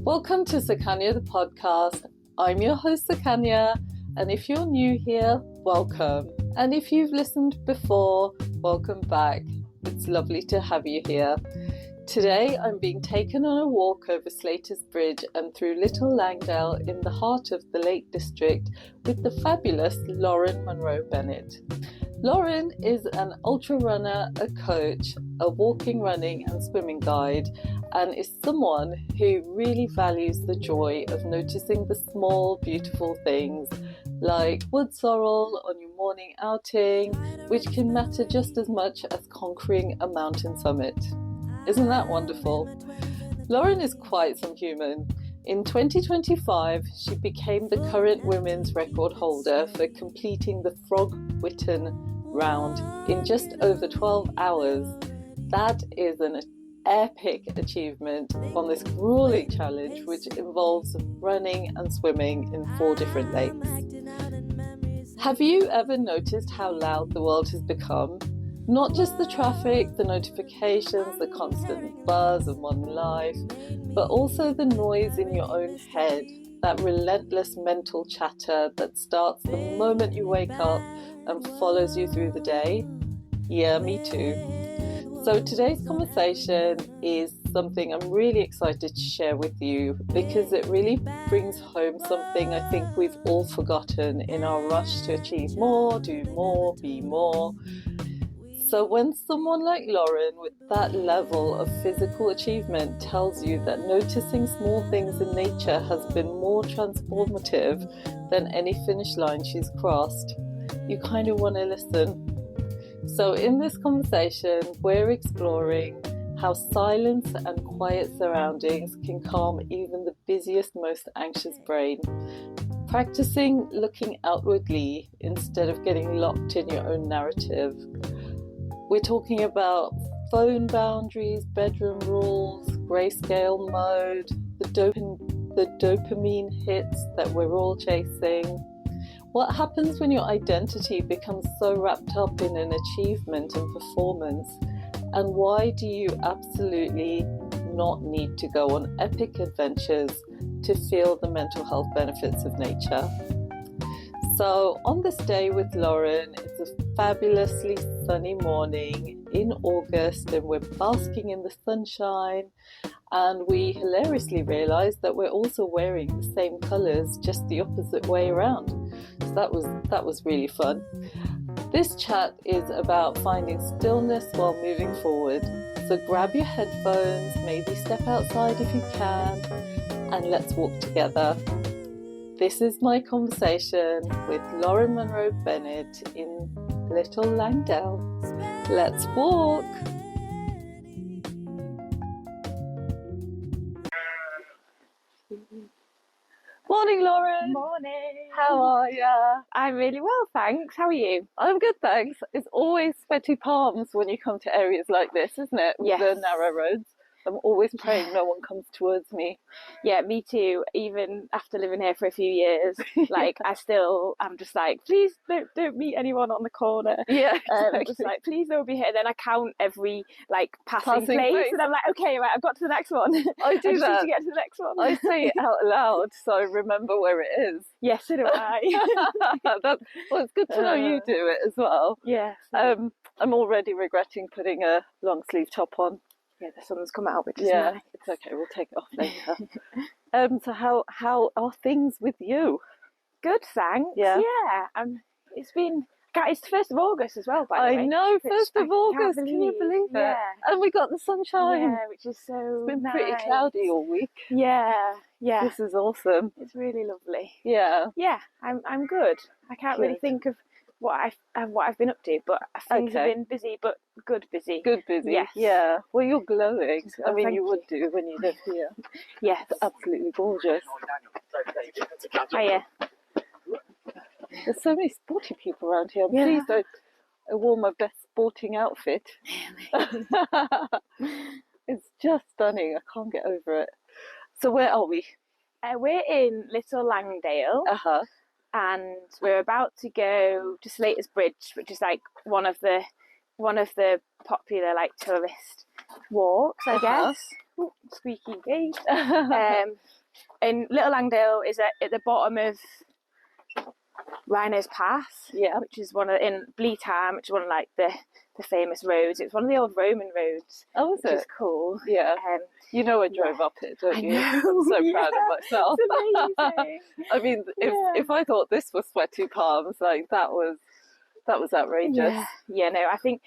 Welcome to Sukanya the podcast. I'm your host Sukanya, and if you're new here, welcome. And if you've listened before, welcome back. It's lovely to have you here. Today I'm being taken on a walk over Slater's Bridge and through Little Langdale in the heart of the Lake District with the fabulous Lauren Munroe-Bennett. Lauren is an ultra runner, a coach, a walking, running and swimming guide, and is someone who really values the joy of noticing the small, beautiful things like wood sorrel on your morning outing, which can matter just as much as conquering a mountain summit. Isn't that wonderful? Lauren is quite some human. In 2025, she became the current women's record holder for completing the Frog-Witten round in just over 12 hours. That is an epic achievement on this grueling challenge, which involves running and swimming in 4 different lakes. Have you ever noticed how loud the world has become? Not just the traffic, the notifications, the constant buzz of modern life, but also the noise in your own head, that relentless mental chatter that starts the moment you wake up and follows you through the day. Yeah, me too. So today's conversation is something I'm really excited to share with you because it really brings home something I think we've all forgotten in our rush to achieve more, do more, be more. So when someone like Lauren with that level of physical achievement tells you that noticing small things in nature has been more transformative than any finish line she's crossed, you kind of want to listen. So in this conversation, we're exploring how silence and quiet surroundings can calm even the busiest, most anxious brain. Practicing looking outwardly instead of getting locked in your own narrative. We're talking about phone boundaries, bedroom rules, grayscale mode, the dopamine hits that we're all chasing. What happens when your identity becomes so wrapped up in an achievement and performance? And why do you absolutely not need to go on epic adventures to feel the mental health benefits of nature? So on this day with Lauren, it's a fabulously sunny morning in August and we're basking in the sunshine, and we hilariously realised that we're also wearing the same colours, just the opposite way around. So that was really fun. This chat is about finding stillness while moving forward. So grab your headphones, maybe step outside if you can, and let's walk together. This is my conversation with Lauren Munroe-Bennett in Little Langdale. Let's walk! Morning, Lauren! Morning! How are ya? I'm really well, thanks. How are you? I'm good, thanks. It's always sweaty palms when you come to areas like this, isn't it? With Yes. the narrow roads. I'm always praying no one comes towards me. Yeah, me too. Even after living here for a few years, I'm just like, please don't meet anyone on the corner. Yeah, exactly. Just like, please don't be here. Then I count every passing place, place, and I'm like, okay, right, I've got to the next one. I do just that. need to get to the next one. I say it out loud so I remember where it is. Yes, so do I. It's good to know you do it as well. Yes. I'm already regretting putting a long sleeve top on. Yeah, the sun's come out, which is nice. It's okay. We'll take it off later. So how are things with you? Good, thanks. Yeah. It's been. It's 1st of August as well, by the way. I know, 1st of August. Can you believe it? Yeah. And we got the sunshine. Yeah, which is so It's been nice. pretty cloudy all week. Yeah. This is awesome. It's really lovely. Yeah. Yeah, I'm good. I can't really think of what I've been up to, but things have been busy, but good busy. Good busy. Yes. Yeah. Well, you're glowing. Oh, I mean, thank you would you. do when you live here. Yes. It's absolutely gorgeous. Hiya. There's so many sporty people around here. I'm pleased I wore my best sporting outfit. It's just stunning. I can't get over it. So where are we? We're in Little Langdale. And we're about to go to Slater's Bridge, which is like one of the popular tourist walks, I guess. Squeaky gate. And Little Langdale is at the bottom of Rhinos Pass, which is in Bleetham, which is one of like the famous roads. It's one of the old Roman roads. Oh, is it? Which is cool. Yeah. You know I drove up it, don't you? I'm so proud of myself. It's amazing. I mean, if I thought this was sweaty palms, like that was outrageous. Yeah, no, I think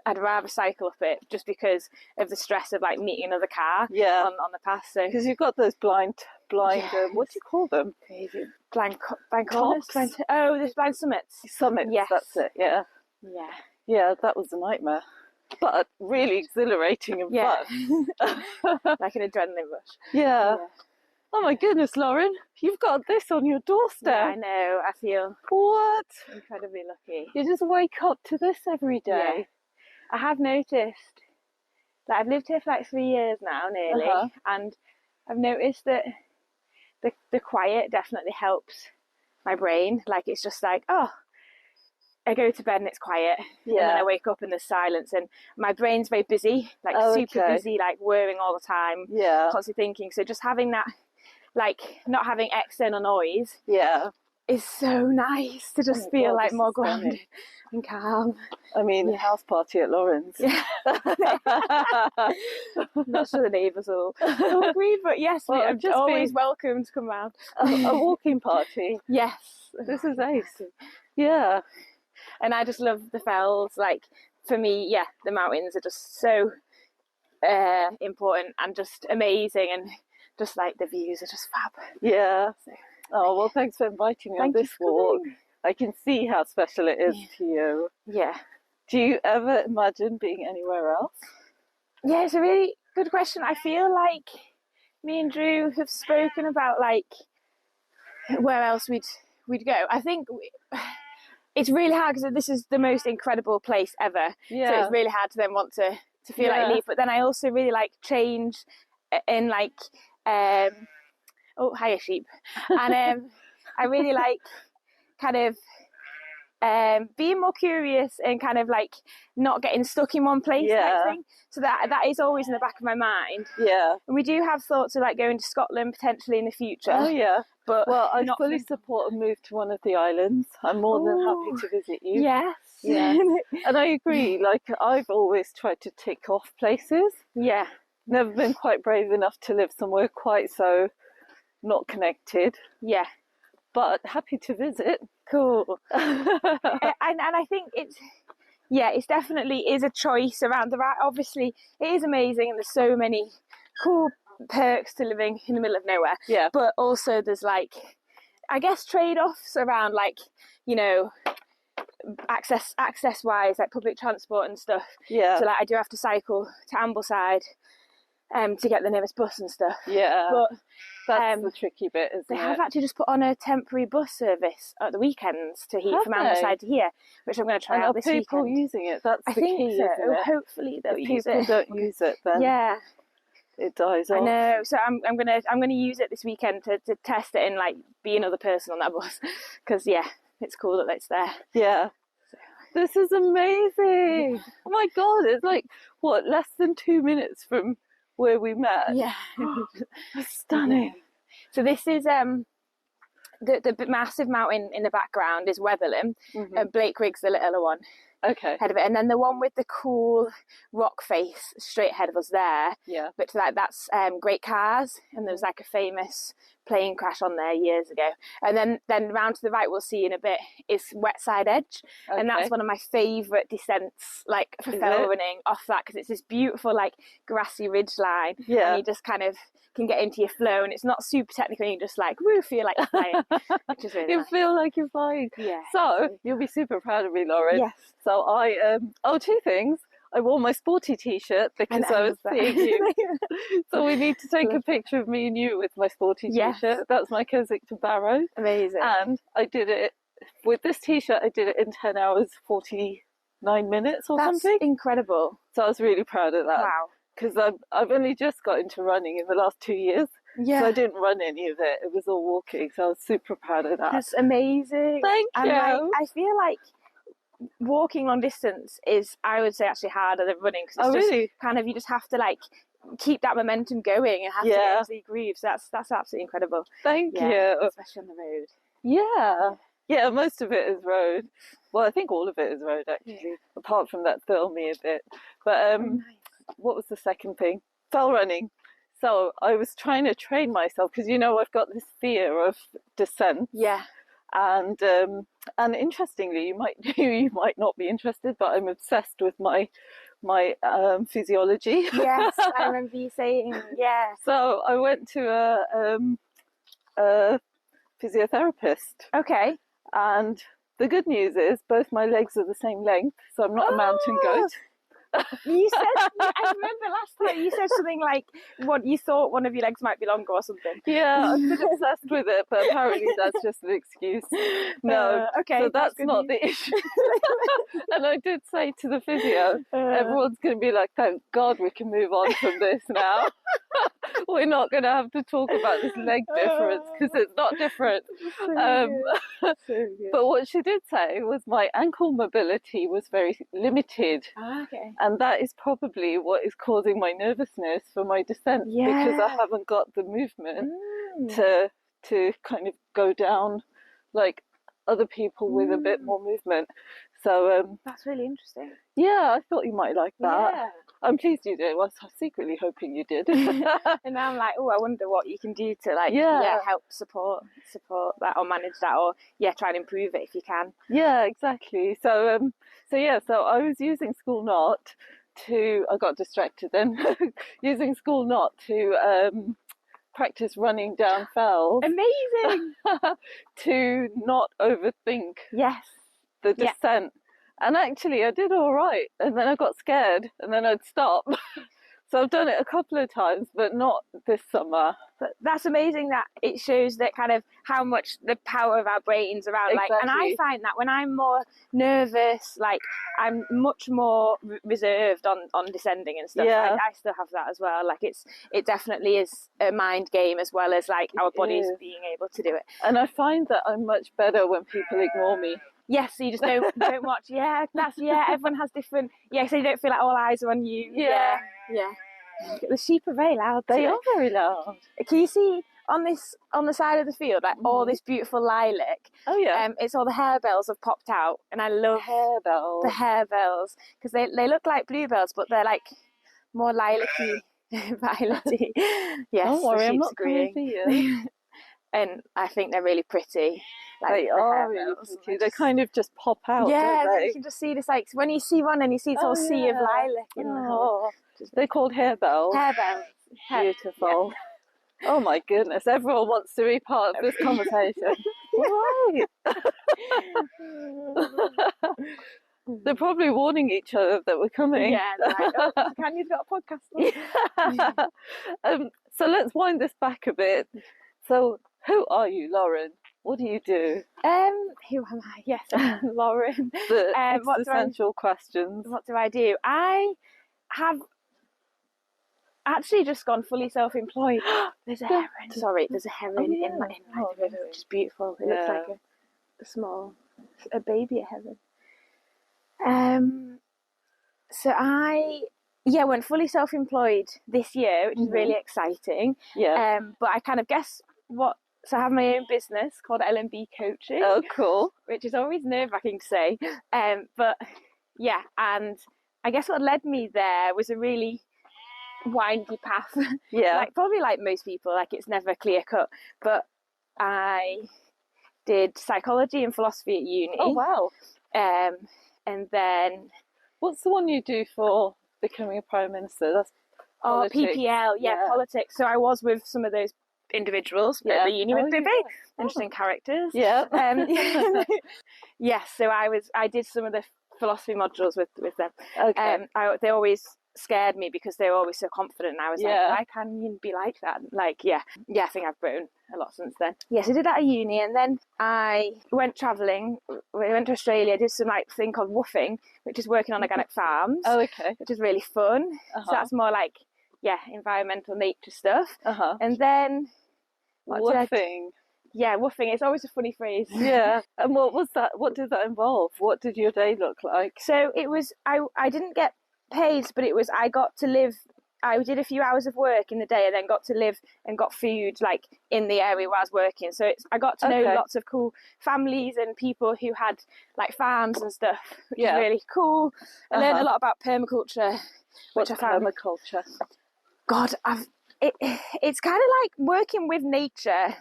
I'd rather cycle up it just because of the stress of like meeting another car on the pass. So because you've got those blind what do you call them? Blind corners. There's blind summits. Yes, that's it. Yeah, that was a nightmare, but really exhilarating and fun. Like an adrenaline rush. Yeah. Oh my goodness, Lauren, you've got this on your doorstep. Yeah, I know. I feel incredibly lucky. You just wake up to this every day. Yeah. I have noticed that I've lived here for like 3 years now, nearly, and I've noticed that the quiet definitely helps my brain. Like it's just like, I go to bed and it's quiet, and then I wake up and there's silence, and my brain's very busy, like super busy, like whirring all the time, constantly thinking. So just having that, like not having external noise, is so nice to just feel like more grounded and calm. I mean, house party at Lauren's. I'm not sure the neighbours will agree, but yes, I'm just always welcome to come round. A walking party. Yes. This is ace. Yeah. And I just love the fells. Like, for me, the mountains are just so important and just amazing, and just like the views are just fab. Yeah. Oh, well, thanks for inviting me on this walk. I can see how special it is to you. Yeah. Do you ever imagine being anywhere else? Yeah, it's a really good question. I feel like me and Drew have spoken about like where else we'd go. I think it's really hard because this is the most incredible place ever. Yeah. So it's really hard to then want to feel like leave. But then I also really like change in like hiya sheep, and I really like kind of being more curious and kind of like not getting stuck in one place type thing. So that is always in the back of my mind. Yeah. And we do have thoughts of like going to Scotland potentially in the future. Oh yeah. But I fully support a move to one of the islands. I'm more than happy to visit you. Yes. Yeah. And I agree. Like I've always tried to tick off places. Yeah. Never been quite brave enough to live somewhere quite so not connected. Yeah. But happy to visit. Cool. and I think it's definitely is a choice around the right. Obviously, it is amazing, and there's so many cool perks to living in the middle of nowhere. Yeah. But also, there's like, I guess, trade-offs around like, you know, access wise, like public transport and stuff. Yeah. So like, I do have to cycle to Ambleside to get the nearest bus and stuff. Yeah. But that's the tricky bit, isn't it? They have actually just put on a temporary bus service at the weekends to heat from Ambleside to here, which I'm going to try out this weekend. Are people using it? That's the key, isn't it? Hopefully they'll use it. If people don't use it, then it dies off. I know. So I'm gonna use it this weekend to test it and like be another person on that bus, because it's cool that it's there. Yeah. So. This is amazing. Oh my god! It's like what, less than 2 minutes from where we met. Yeah. Stunning. So this is the massive mountain in the background is Weatherlam, and Blake Rigg's the littler one. Okay. Ahead of it, and then the one with the cool rock face straight ahead of us there. Yeah. But to that's Great Cars, and there was like a famous plane crash on there years ago. And then round to the right, we'll see in a bit, is Wetside Edge, and that's one of my favourite descents, like for fell running off that, because it's this beautiful like grassy ridge line. Yeah. And you just kind of can get into your flow, and it's not super technical, and you just like feel like you're flying, which is really nice. Feel like you're flying. Yeah. So you'll be super proud of me, Lauren. Yes. So I two things. I wore my sporty t-shirt because I was seeing you. So we need to take a picture of me and you with my sporty t-shirt. That's my Keswick to Barrow. Amazing. And I did it with this t-shirt. I did it in 10 hours 49 minutes or something. That's incredible. So I was really proud of that. Wow. Because I've only just got into running in the last 2 years. Yeah. So I didn't run any of it. It was all walking. So I was super proud of that. That's amazing. Thank you. I feel like walking long distance is, I would say, actually harder than running, because it's just kind of, you just have to like keep that momentum going and have to get into the groove. So that's absolutely incredible. Thank you. Especially on the road. Yeah, most of it is road. Well, I think all of it is road, actually, apart from that filmy a bit. But what was the second thing? Fell running. So I was trying to train myself, because, you know, I've got this fear of descent. Yeah. And interestingly, you might not be interested, but I'm obsessed with my physiology. Yes, I remember you saying, yeah. So I went to a physiotherapist. Okay. And the good news is both my legs are the same length, so I'm not a mountain goat. You said, I remember last time you said something like, what you thought one of your legs might be longer or something. Yeah, I've been obsessed with it, but apparently that's just an excuse. No, okay, so that's not the issue. And I did say to the physio, everyone's going to be like, thank God we can move on from this now. We're not going to have to talk about this leg difference, because it's not different. But what she did say was my ankle mobility was very limited. Okay. And that is probably what is causing my nervousness for my descent, because I haven't got the movement to kind of go down like other people with a bit more movement. So that's really interesting. Yeah, I thought you might like that. Yeah. I'm pleased you did. I was secretly hoping you did. And now I'm like, I wonder what you can do to help support that, or manage that, or try and improve it if you can. Yeah, exactly. So I was using School Knot I got distracted then, using School Knot to practice running down fells. Amazing! To not overthink the descent. And actually I did all right, and then I got scared, and then I'd stop. So I've done it a couple of times, but not this summer. But that's amazing that it shows that kind of how much the power of our brains around. Exactly. And I find that when I'm more nervous, like I'm much more reserved on descending and stuff. Yeah. I still have that as well. Like it definitely is a mind game, as well as like our bodies being able to do it. And I find that I'm much better when people ignore me. Yes, so you just don't watch. Yeah, everyone has different. Yeah, so you don't feel like all eyes are on you. Yeah. The sheep are very loud. They are very loud. Can you see on the side of the field, like all this beautiful lilac? Oh yeah. It's all the harebells have popped out, and I love harebells. The harebells, because they look like bluebells, but they're like more lilac-y, violet-y. Yes, don't worry, I'm not coming for you. And I think they're really pretty. Like, they are really pretty. They kind of just pop out. Yeah, don't they? you can just see this, like when you see one and you see this whole sea of lilac. They're called harebells. Harebells. Beautiful. Yeah. Oh my goodness! Everyone wants to be part of this conversation. Right. They're probably warning each other that we're coming. Yeah, they're like, Canya's got a podcast. Yeah. So let's wind this back a bit. So, who are you, Lauren? What do you do? Who am I? Yes, Lauren. The existential questions. What do I do? I have actually just gone fully self-employed. There's a heron. Sorry, there's a heron in my river, which is beautiful. It looks like a baby heron. So I went fully self-employed this year, which is really exciting. Yeah. But I kind of so I have my own business called L&B Coaching. Oh, cool. Which is always nerve-wracking to say. But yeah, and I guess what led me there was a really windy path. Yeah. Probably like most people, it's never clear cut. But I did psychology and philosophy at uni. Oh, wow. And then... What's the one you do for becoming a Prime Minister? That's politics. PPL, politics. So I was with some of those individuals at the uni with very interesting characters. Yeah. Yes, so I did some of the philosophy modules with them. Okay. They always scared me because they were always so confident, and I was like, why can you be like that? I think I've grown a lot since then. Yes, I did that at uni, and then I went travelling. We went to Australia, did some thing called woofing, which is working on organic farms. Oh, okay. Which is really fun. So that's more environmental nature stuff. And then woofing. woofing. It's always a funny phrase. Yeah. And what was that? What did that involve? What did your day look like? So it was, I didn't get paid, but it was, I got to live, I did a few hours of work in the day and then got to live and got food like in the area where I was working. So I got to know lots of cool families and people who had like farms and stuff, which is really cool. I learned a lot about permaculture. What's permaculture? God, it's kind of like working with nature.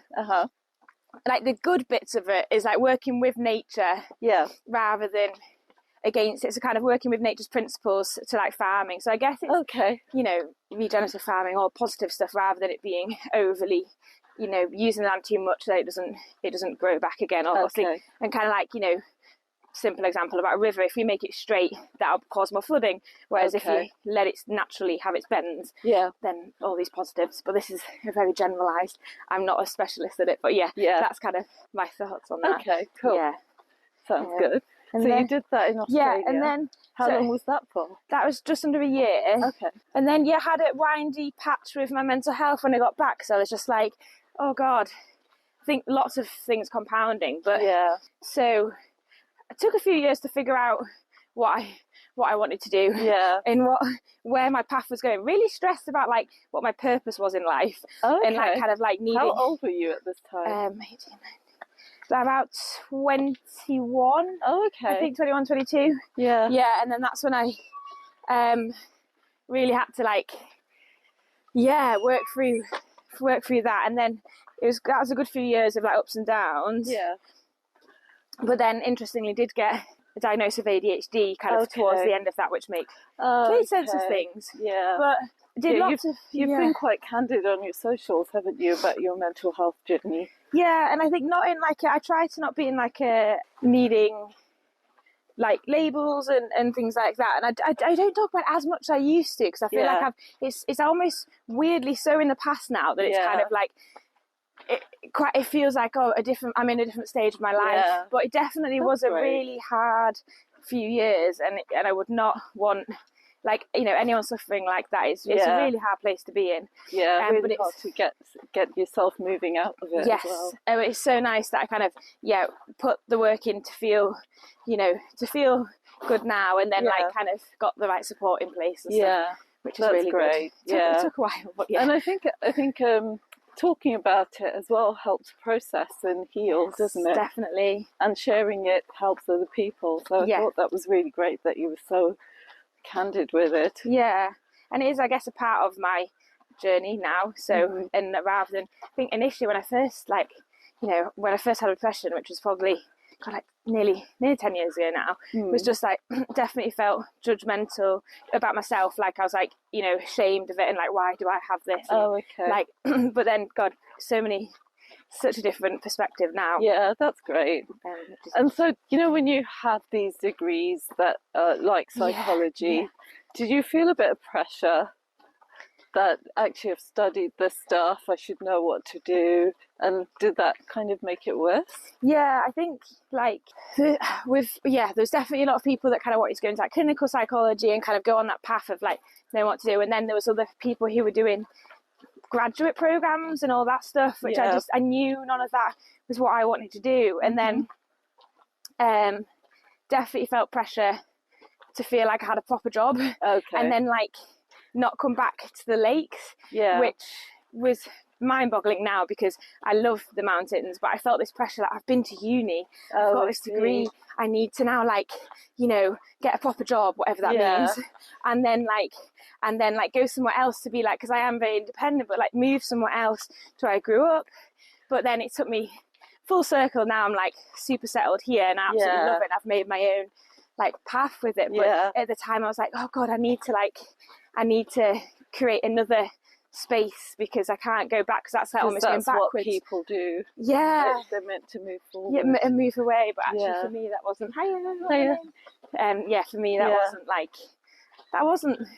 Like the good bits of it is like working with nature, rather than against it. It's kind of working with nature's principles to like farming. So I guess it's you know, regenerative farming or positive stuff rather than it being overly, you know, using the land too much so it doesn't grow back again, obviously. And kind of like, you know, simple example about a river, if we make it straight, that'll cause more flooding, whereas if you let it naturally have its bends, then all these positives. But this is a very generalized, I'm not a specialist at it, but that's kind of my thoughts on that. Okay, cool. Sounds good. And so then, you did that in Australia. And then how long was that for? That was just under a year. And then I had a windy patch with my mental health when I got back, so I was just like, oh God, I think lots of things compounding, but so it took a few years to figure out what I wanted to do, and where my path was going. Really stressed about like what my purpose was in life, and like kind of like needing. How old were you at this time? About 21. Oh, okay. I think 21, 22. Yeah, and then that's when I really had to like work through that, and then that was a good few years of like ups and downs. But then, interestingly, did get a diagnosis of ADHD kind of towards the end of that, which made sense of things. But you've been quite candid on your socials, haven't you, about your mental health journey? Yeah, and I think not in like I try to not be in like a needing like labels and things like that, and I don't talk about it as much as I used to, because I feel like it's almost weirdly so in the past now that it's kind of like. It feels like I'm in a different stage of my life, but it definitely was a really hard few years, and I would not want, like, you know, anyone suffering like that it's a really hard place to be in. Really but it's hard to get yourself moving out of it. Yes, as well. It's so nice that I kind of put the work in to feel good now, and then like kind of got the right support in place and stuff, which is really great. Good. It took a while, but and I think talking about it as well helps process and heal, doesn't it? Definitely. And sharing it helps other people. So I thought that was really great that you were so candid with it. Yeah. And it is, I guess, a part of my journey now. So, and rather than, I think initially when I first had depression, which was probably nearly 10 years ago now, was just like definitely felt judgmental about myself, like I was like, you know, ashamed of it, and like, why do I have this? And, like but then God, such a different perspective now. Yeah, that's great. And so, you know, when you have these degrees that like psychology, did you feel a bit of pressure that actually I've studied this stuff, I should know what to do, and did that kind of make it worse? Yeah, I think like there's definitely a lot of people that kind of wanted to go into like clinical psychology and kind of go on that path of like knowing what to do, and then there was other people who were doing graduate programs and all that stuff, which I knew none of that was what I wanted to do, and then definitely felt pressure to feel like I had a proper job, and then like not come back to the lakes, which was mind-boggling now because I love the mountains, but I felt this pressure that I've been to uni, I've got this degree, I need to now like, you know, get a proper job, whatever that means, and then go somewhere else to be like, because I am very independent, but like move somewhere else to where I grew up. But then it took me full circle. Now I'm like super settled here and I absolutely love it. I've made my own like path with it, but at the time I was like, oh God, I need to create another space because I can't go back, because that's like almost going backwards. What people do. Yeah, they're meant to move forward. Yeah, and move away. But actually, for me, that wasn't. For me, that wasn't like that wasn't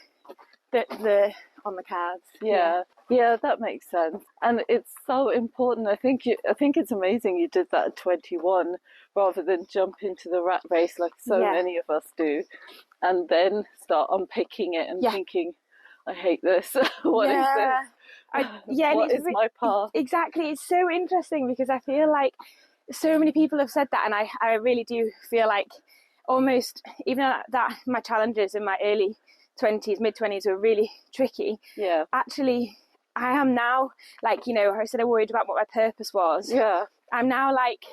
the on the cards. Yeah, that makes sense, and it's so important. I think it's amazing you did that at 21 rather than jump into the rat race like so many of us do, and then start unpicking it and thinking, I hate this. What is this? what is my path? Exactly. It's so interesting because I feel like so many people have said that, and I really do feel like almost, even that my challenges in my early 20s, mid-20s were really tricky. Yeah. Actually, I am now, like, you know, I said I worried about what my purpose was. Yeah. I'm now like,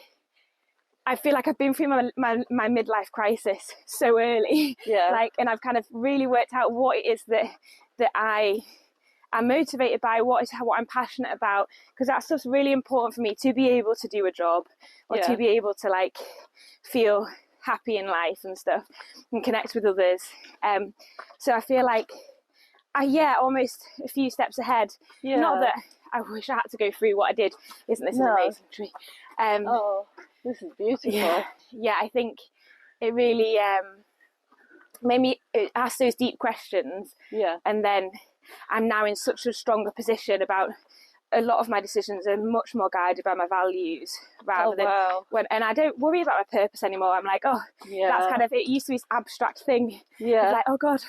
I feel like I've been through my midlife crisis so early. Yeah. Like, and I've kind of really worked out what it is that I am motivated by, what I'm passionate about, because that stuff's really important for me to be able to do a job or to be able to like feel happy in life and stuff and connect with others. So I feel like almost a few steps ahead. Yeah. Not that I wish I had to go through what I did. Isn't this an amazing tree? This is beautiful. Yeah, I think it really made me ask those deep questions. Yeah. And then I'm now in such a stronger position about a lot of my decisions are much more guided by my values rather than and I don't worry about my purpose anymore. I'm like, that's kind of, it used to be this abstract thing. Yeah. Like, oh God,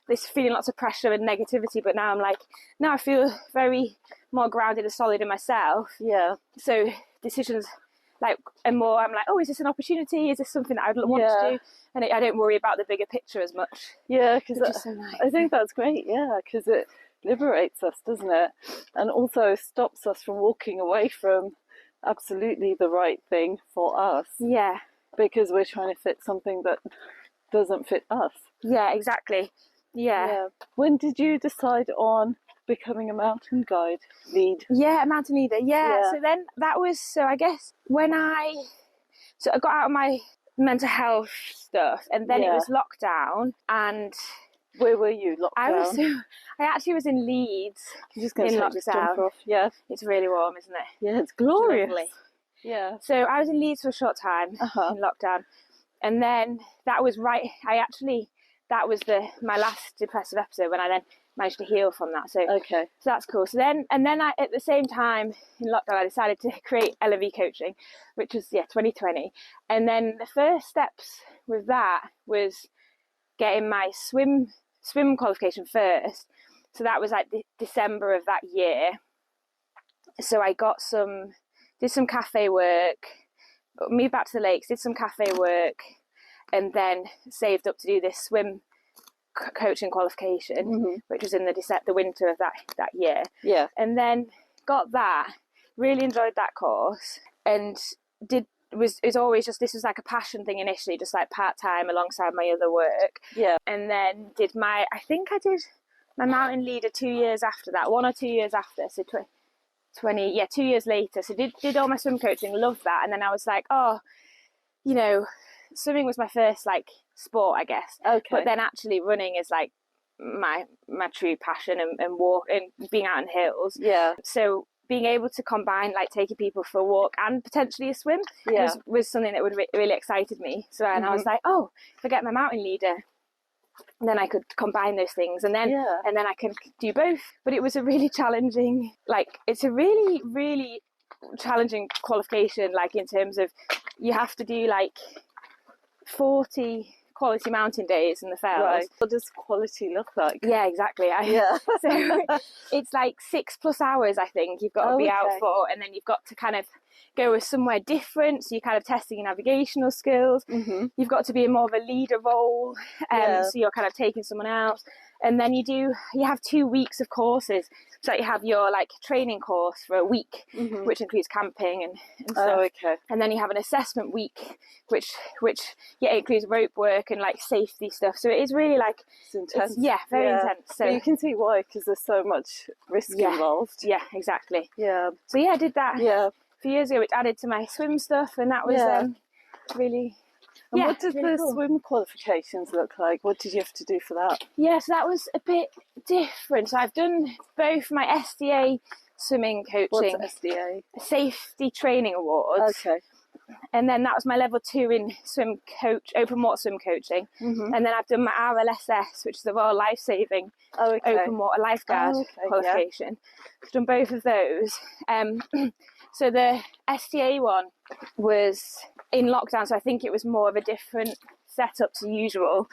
this feeling lots of pressure and negativity, but now I'm like, I feel very more grounded and solid in myself. Yeah. So decisions like, and more, I'm like, is this an opportunity? Is this something that I'd want to do? And I don't worry about the bigger picture as much. Yeah, because so nice. I think that's great. Yeah, because it liberates us, doesn't it? And also stops us from walking away from absolutely the right thing for us. Yeah. Because we're trying to fit something that doesn't fit us. Yeah, exactly. Yeah. When did you decide on becoming a mountain guide lead? Yeah, a mountain leader. Yeah. So then I guess when I got out of my mental health stuff, and then it was lockdown. And where were you? Lockdown? I actually was in Leeds. You're just going to take this jumper off. Yeah. It's really warm, isn't it? Yeah, it's glorious. It's yeah. So I was in Leeds for a short time in lockdown, and then that was that was my last depressive episode when I then managed to heal from that. So that's cool. So then I, at the same time in lockdown, I decided to create LV coaching, which was 2020. And then the first steps with that was getting my swim qualification first. So that was like December of that year. So I did some cafe work, moved back to the lakes, did some cafe work, and then saved up to do this swim coaching qualification, which was in the winter of that year. Yeah. And then got that, really enjoyed that course, and it was always just, this was like a passion thing initially, just like part-time alongside my other work. Yeah. And then I think I did my mountain leader 2 years after that, 1 or 2 years after, so 2 years later. So did all my swim coaching, loved that. And then I was like, swimming was my first like sport, I guess. Okay. But then actually running is like my true passion, and walk and being out in hills. Yeah. So being able to combine like taking people for a walk and potentially a swim was something that would really excited me. So and I was like, if I get my mountain leader, then I could combine those things, and then I can do both. But it was a really challenging, it's a really, really challenging qualification, like in terms of you have to do like 40 quality mountain days in the fells. Right. What does quality look like? Yeah, exactly. So it's like 6+ hours, I think, you've got to be out for, and then you've got to kind of go somewhere different, so you're kind of testing your navigational skills. You've got to be in more of a leader role, so you're kind of taking someone else. And then you have 2 weeks of courses. So you have your like training course for a week, which includes camping and stuff. And then you have an assessment week, which includes rope work and like safety stuff. So it is really like, it's intense. Very intense. So but you can see why, because there's so much risk involved. Yeah, exactly. Yeah. So I did that a few years ago, which added to my swim stuff, and that was really. And what did the swim qualifications look like? What did you have to do for that? Yeah, so that was a bit different. So I've done both my SDA swimming coaching. What's SDA? Safety Training Awards. Okay. And then that was my level 2 in open water swim coaching. And then I've done my RLSS, which is the Royal Life Saving Open Water Lifeguard qualification. I've done both of those. So the SDA one was in lockdown, so I think it was more of a different setup to usual.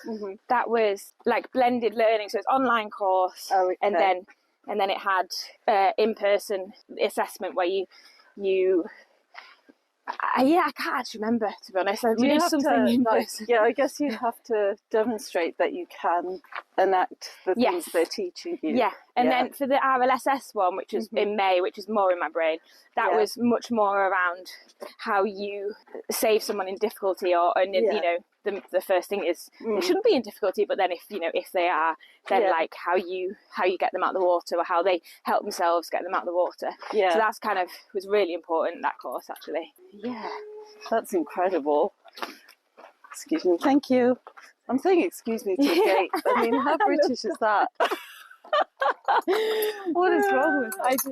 That was like blended learning, so it's online course, and then and then it had in-person assessment where you I can't actually remember, to be honest. We did something in person. Yeah, I guess you have to demonstrate that you can enact the things they're teaching you. Yeah, and then for the RLSS one, which is in May, which is more in my brain, that was much more around how you save someone in difficulty, you know, the first thing is they shouldn't be in difficulty, but then if they are, then like how you get them out of the water, or how they help themselves get them out of the water. Yeah. So that's kind of was really important, that course, actually. Yeah, that's incredible. Excuse me, thank you. I'm saying excuse me to Kate. I mean, how British is that? What is wrong with us?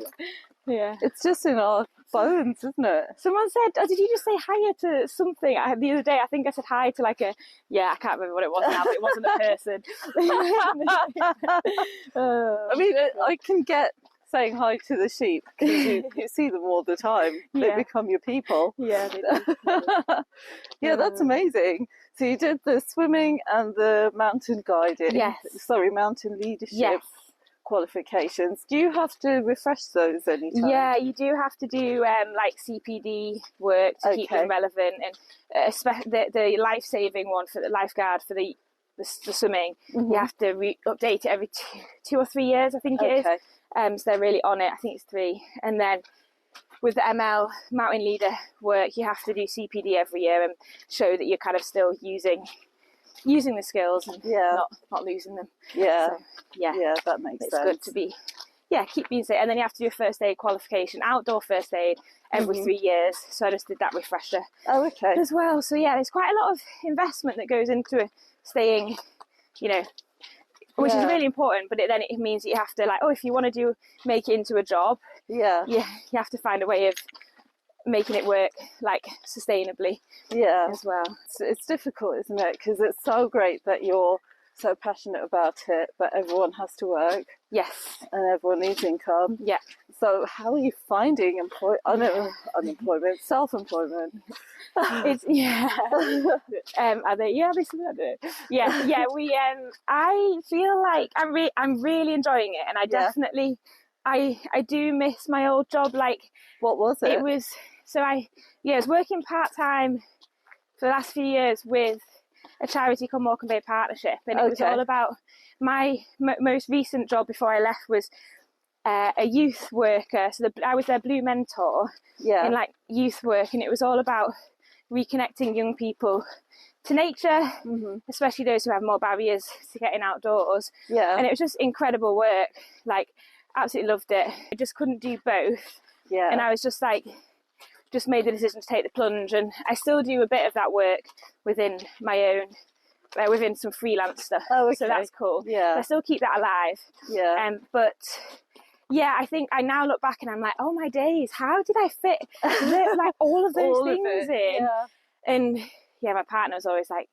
Yeah, it's just in our bones, isn't it? Someone said, did you just say hiya to something? The other day, I think I said hi to like I can't remember what it was now, but it wasn't a person. I mean, I can get saying hi to the sheep, because you see them all the time. They become your people. Yeah, they do. Yeah, that's amazing. So you did the swimming and the mountain guiding. Mountain leadership qualifications. Do you have to refresh those anytime? Yeah, you do have to do like CPD work to keep them relevant, and the life-saving one for the lifeguard for the swimming, you have to update it every 2 or 3 years, I think it is. So they're really on it. I think it's 3. And then with the ML mountain leader work, you have to do CPD every year and show that you're kind of still using the skills and not losing them. Yeah. So, that makes sense. It's good to be, keep being safe. And then you have to do a first aid qualification, outdoor first aid, every 3 years. So I just did that refresher as well. So there's quite a lot of investment that goes into staying, which is really important. But then it means that you have to if you want to make it into a job, you have to find a way of making it work sustainably as well. It's difficult, isn't it? Because it's so great that you're so passionate about it, but everyone has to work. Yes. And everyone needs income. Yeah. So how are you finding unemployment, self-employment? It's are they? Yeah, they said it. Yeah. We I feel like I'm really enjoying it, and I definitely I do miss my old job. What was it? It was I was working part-time for the last few years with a charity called Morecambe Bay Partnership, and it was all about my most recent job before I left was a youth worker. So I was their blue mentor in youth work, and it was all about reconnecting young people to nature, especially those who have more barriers to getting outdoors. And it was just incredible work. Absolutely loved it. I just couldn't do both. And I was just just made the decision to take the plunge, and I still do a bit of that work within my own within some freelance stuff. So that's cool. I still keep that alive. But I think I now look back and I'm like, oh my days, how did I fit all of those things in? And my partner was always like,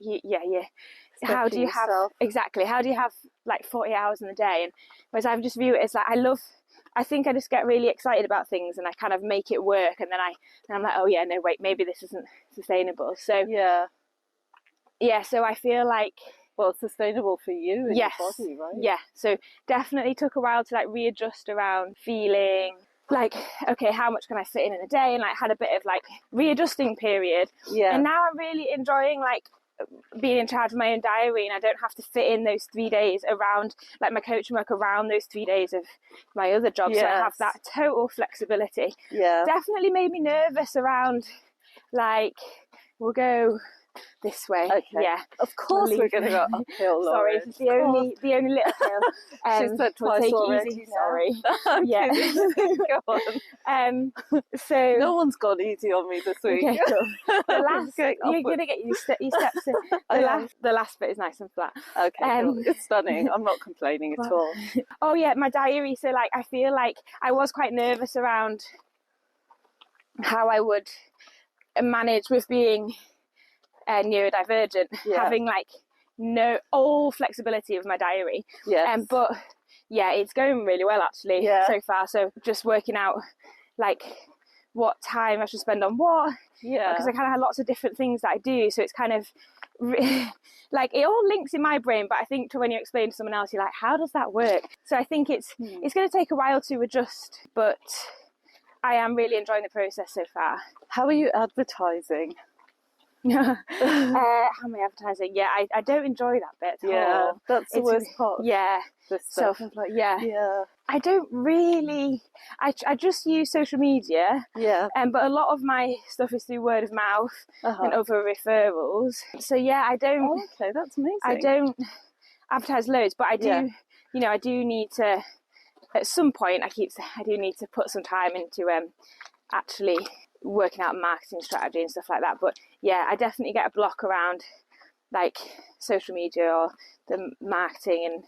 how do you have how do you have 40 hours in a day? And whereas I just view it as I think I just get really excited about things and I kind of make it work, and then I'm like, oh yeah, no wait, maybe this isn't sustainable. So so I feel it's sustainable for you and your body, right? Yeah. So definitely took a while to readjust around feeling okay, how much can I fit in a day, and had a bit of readjusting period. And now I'm really enjoying being in charge of my own diary, and I don't have to fit in those 3 days around my coaching work around those 3 days of my other job. So I have that total flexibility. Definitely made me nervous around we'll go this way. Of course we're going to go uphill, Lauren. Sorry, it's the only little hill. She said twice already. Easy, sorry. Go on. So no one's gone easy on me this week. Okay, cool. You're going to get your steps in. The last bit is nice and flat. Cool. It's stunning. I'm not complaining at all. Oh yeah, my diary. So I feel I was quite nervous around how I would manage with being neurodivergent, having all flexibility of my diary. But it's going really well actually so far. So just working out what time I should spend on what, because I kind of had lots of different things that I do. So it's kind of like it all links in my brain, but I think when you explain to someone else, you're like, how does that work? So I think it's going to take a while to adjust, but I am really enjoying the process so far. How are you advertising? How am I advertising? Yeah, I don't enjoy that bit at all. That's the worst part. Yeah, self-employed. Yeah. I don't really. I just use social media. Yeah. But a lot of my stuff is through word of mouth and other referrals. So yeah, I don't. Oh, okay, that's amazing. I don't advertise loads, but I do. You know, I do need to. At some point, I do need to put some time into actually working out marketing strategy and stuff like that. But yeah, I definitely get a block around like social media or the marketing and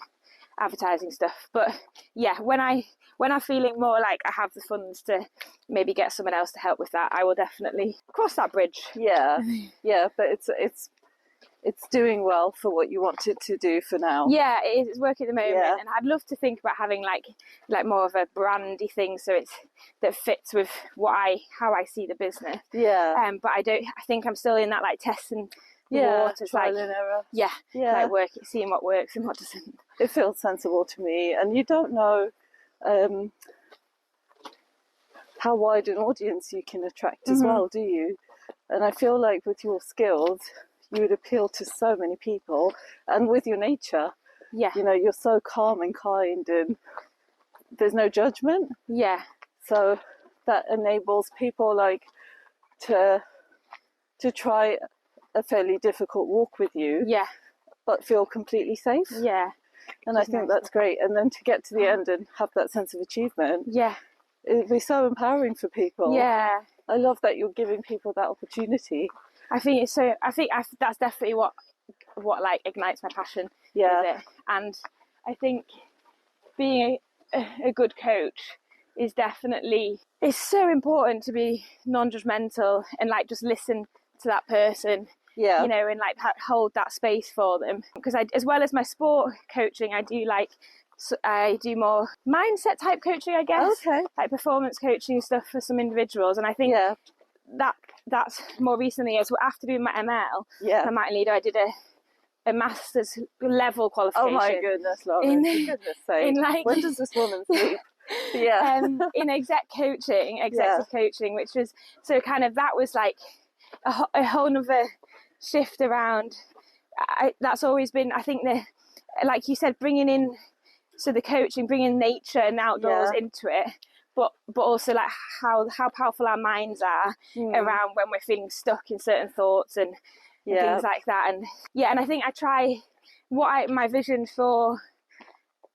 advertising stuff. But yeah, when I'm feeling more like I have the funds to maybe get someone else to help with that, I will definitely cross that bridge. Yeah, but it's doing well for what you want it to do for now. Yeah, it is. It's working at the moment, and I'd love to think about having like more of a brandy thing, so that fits with how I see the business. Yeah. But I think I'm still in that like testing the waters, trial and error. Yeah. Like seeing what works and what doesn't. It feels sensible to me, and you don't know how wide an audience you can attract as well, do you? And I feel like with your skills, you would appeal to so many people, and with your nature, you know, you're so calm and kind, and there's no judgment. Yeah. So that enables people like to try a fairly difficult walk with you. Yeah. But feel completely safe. Yeah. And I think that's great. And then to get to the end and have that sense of achievement. Yeah. It'd be so empowering for people. Yeah. I love that you're giving people that opportunity. I think that's definitely what like ignites my passion. Yeah. With it. And I think being a good coach is definitely, it's so important to be non-judgmental and like just listen to that person. Yeah. You know, and like hold that space for them. Because as well as my sport coaching, I do more mindset type coaching, I guess. Okay. Like performance coaching stuff for some individuals. And I think that's more recently, as after doing my ML, my Might Leader, I did a master's level qualification. Oh my goodness, Lauren. For goodness sake. When does this woman sleep? In executive coaching, which was, so kind of that was like a whole nother shift around. That's always been, I think, like you said, bringing in, so the coaching, bringing nature and outdoors into it, but also like how powerful our minds are around when we're feeling stuck in certain thoughts and things like that. And I think I try, my vision for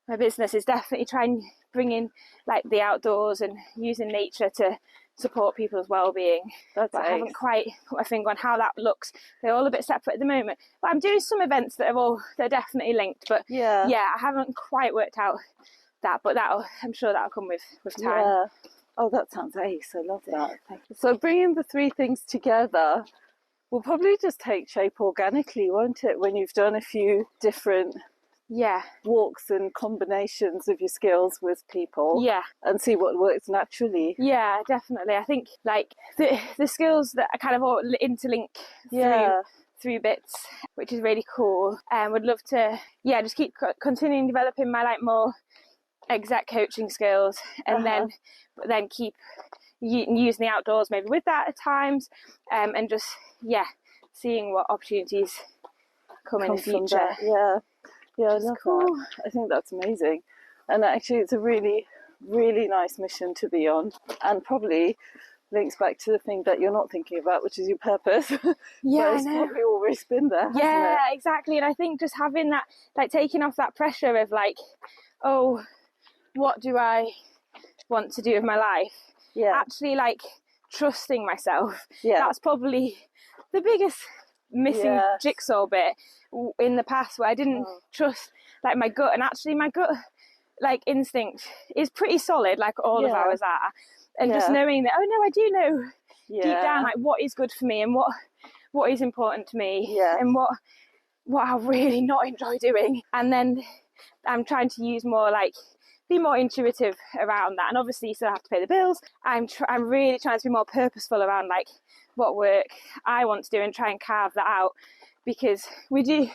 my business is definitely trying bring in like the outdoors and using nature to support people's well-being. But I haven't quite put my finger on how that looks. They're all a bit separate at the moment, but I'm doing some events that they're definitely linked, but I haven't quite worked out that, but I'm sure that'll come with time. Oh, that sounds ace. I love that. So bringing the three things together will probably just take shape organically, won't it, when you've done a few different walks and combinations of your skills with people and see what works naturally. Yeah, definitely. I think like the skills that I kind of all interlink through bits, which is really cool, and would love to just keep continuing developing my like more exec coaching skills, and then keep using the outdoors maybe with that at times, and just seeing what opportunities come in the future. I love that. I think that's amazing. And actually it's a really, really nice mission to be on, and probably links back to the thing that you're not thinking about, which is your purpose. It's probably always been there, hasn't it? Exactly. And I think just having that, like taking off that pressure of like, oh, what do I want to do with my life? Actually like trusting myself. That's probably the biggest missing jigsaw bit in the past, where I didn't trust like my gut, and actually my gut like instinct is pretty solid, like all of ours are, and just knowing that, oh no, I do know deep down like what is good for me and what is important to me, and what I really not enjoy doing. And then I'm trying to use more like be more intuitive around that, and obviously you still have to pay the bills. I'm really trying to be more purposeful around like what work I want to do and try and carve that out because we do,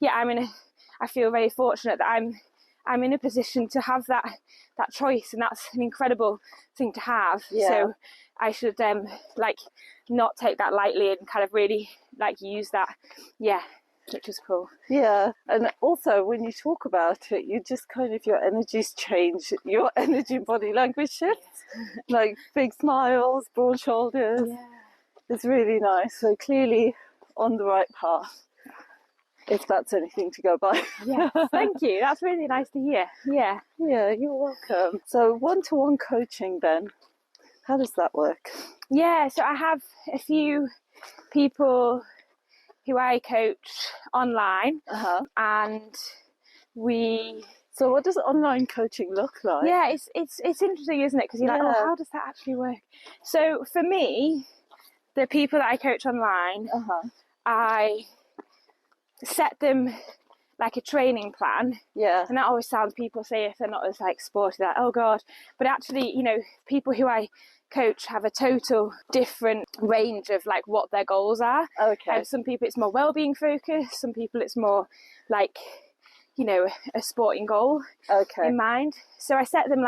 I feel very fortunate that I'm in a position to have that choice, and that's an incredible thing to have. Yeah. So I should not take that lightly and kind of really use that. Yeah. Which is cool. Yeah, and also when you talk about it, you just kind of, your energies change, your energy and body language shifts, like big smiles, broad shoulders. Yeah. It's really nice. So clearly on the right path, if that's anything to go by. Yeah, thank you. That's really nice to hear. Yeah. Yeah, you're welcome. So one-to-one coaching then, how does that work? Yeah, so I have a few people who I coach online, and we. So what does online coaching look like? Yeah, it's interesting, isn't it? Because you're like, oh, how does that actually work? So for me, the people that I coach online, I set them like a training plan. Yeah. And that always sounds, people say if they're not as sporty, like, oh God. But actually, people who I coach have a total different range of what their goals are. Okay. Some people it's more well-being focused, some people it's more a sporting goal in mind. So I set them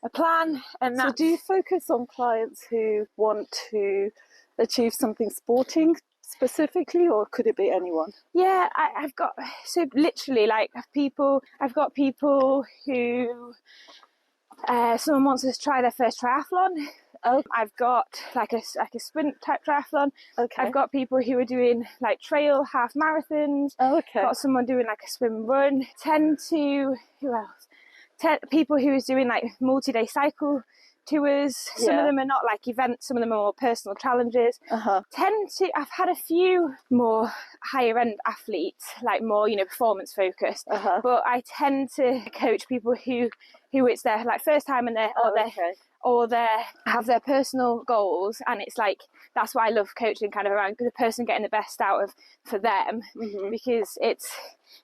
a plan, and so do you focus on clients who want to achieve something sporting specifically, or could it be anyone? Yeah, I've got literally I've got people who someone wants to try their first triathlon. Oh, I've got a sprint type triathlon. Okay. I've got people who are doing trail half marathons. Oh, okay. Got someone doing a swim run. Who else? People who is doing multi-day cycle tours. Some of them are not events, some of them are more personal challenges. I've had a few more higher end athletes, more performance focused, but I tend to coach people who it's their first time in their or they have their personal goals, and it's that's why I love coaching kind of around the person getting the best out of for them, because it's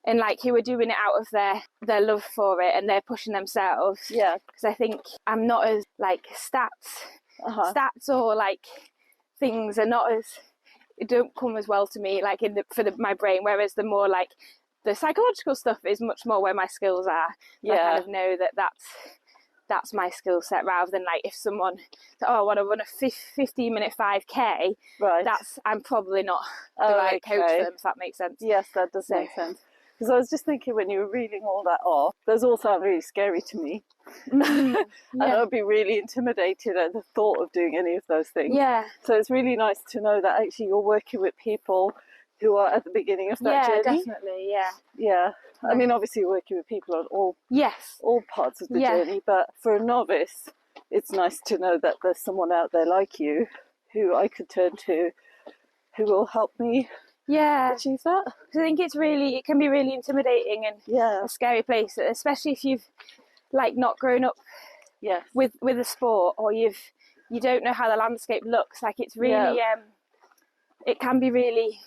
and who are doing it out of their love for it, and they're pushing themselves. Yeah, because I think I'm not as stats or things are not as, it don't come as well to me my brain, whereas the more the psychological stuff is much more where my skills are. I kind of know that's my skill set, rather than if someone I want to run a 15-minute 5k, I'm probably not the right coach for them, if that makes sense. Yes, that does make sense. Because I was just thinking, when you were reading all that off, those all sound really scary to me. And I'd be really intimidated at the thought of doing any of those things. Yeah. So it's really nice to know that actually you're working with people who are at the beginning of that journey. Yeah, definitely, Yeah. I mean, obviously you're working with people on all parts of the journey, but for a novice, it's nice to know that there's someone out there like you who I could turn to, who will help me achieve that. I think it can be really intimidating and a scary place, especially if you've not grown up with a sport, or you don't know how the landscape looks. It's really it can be really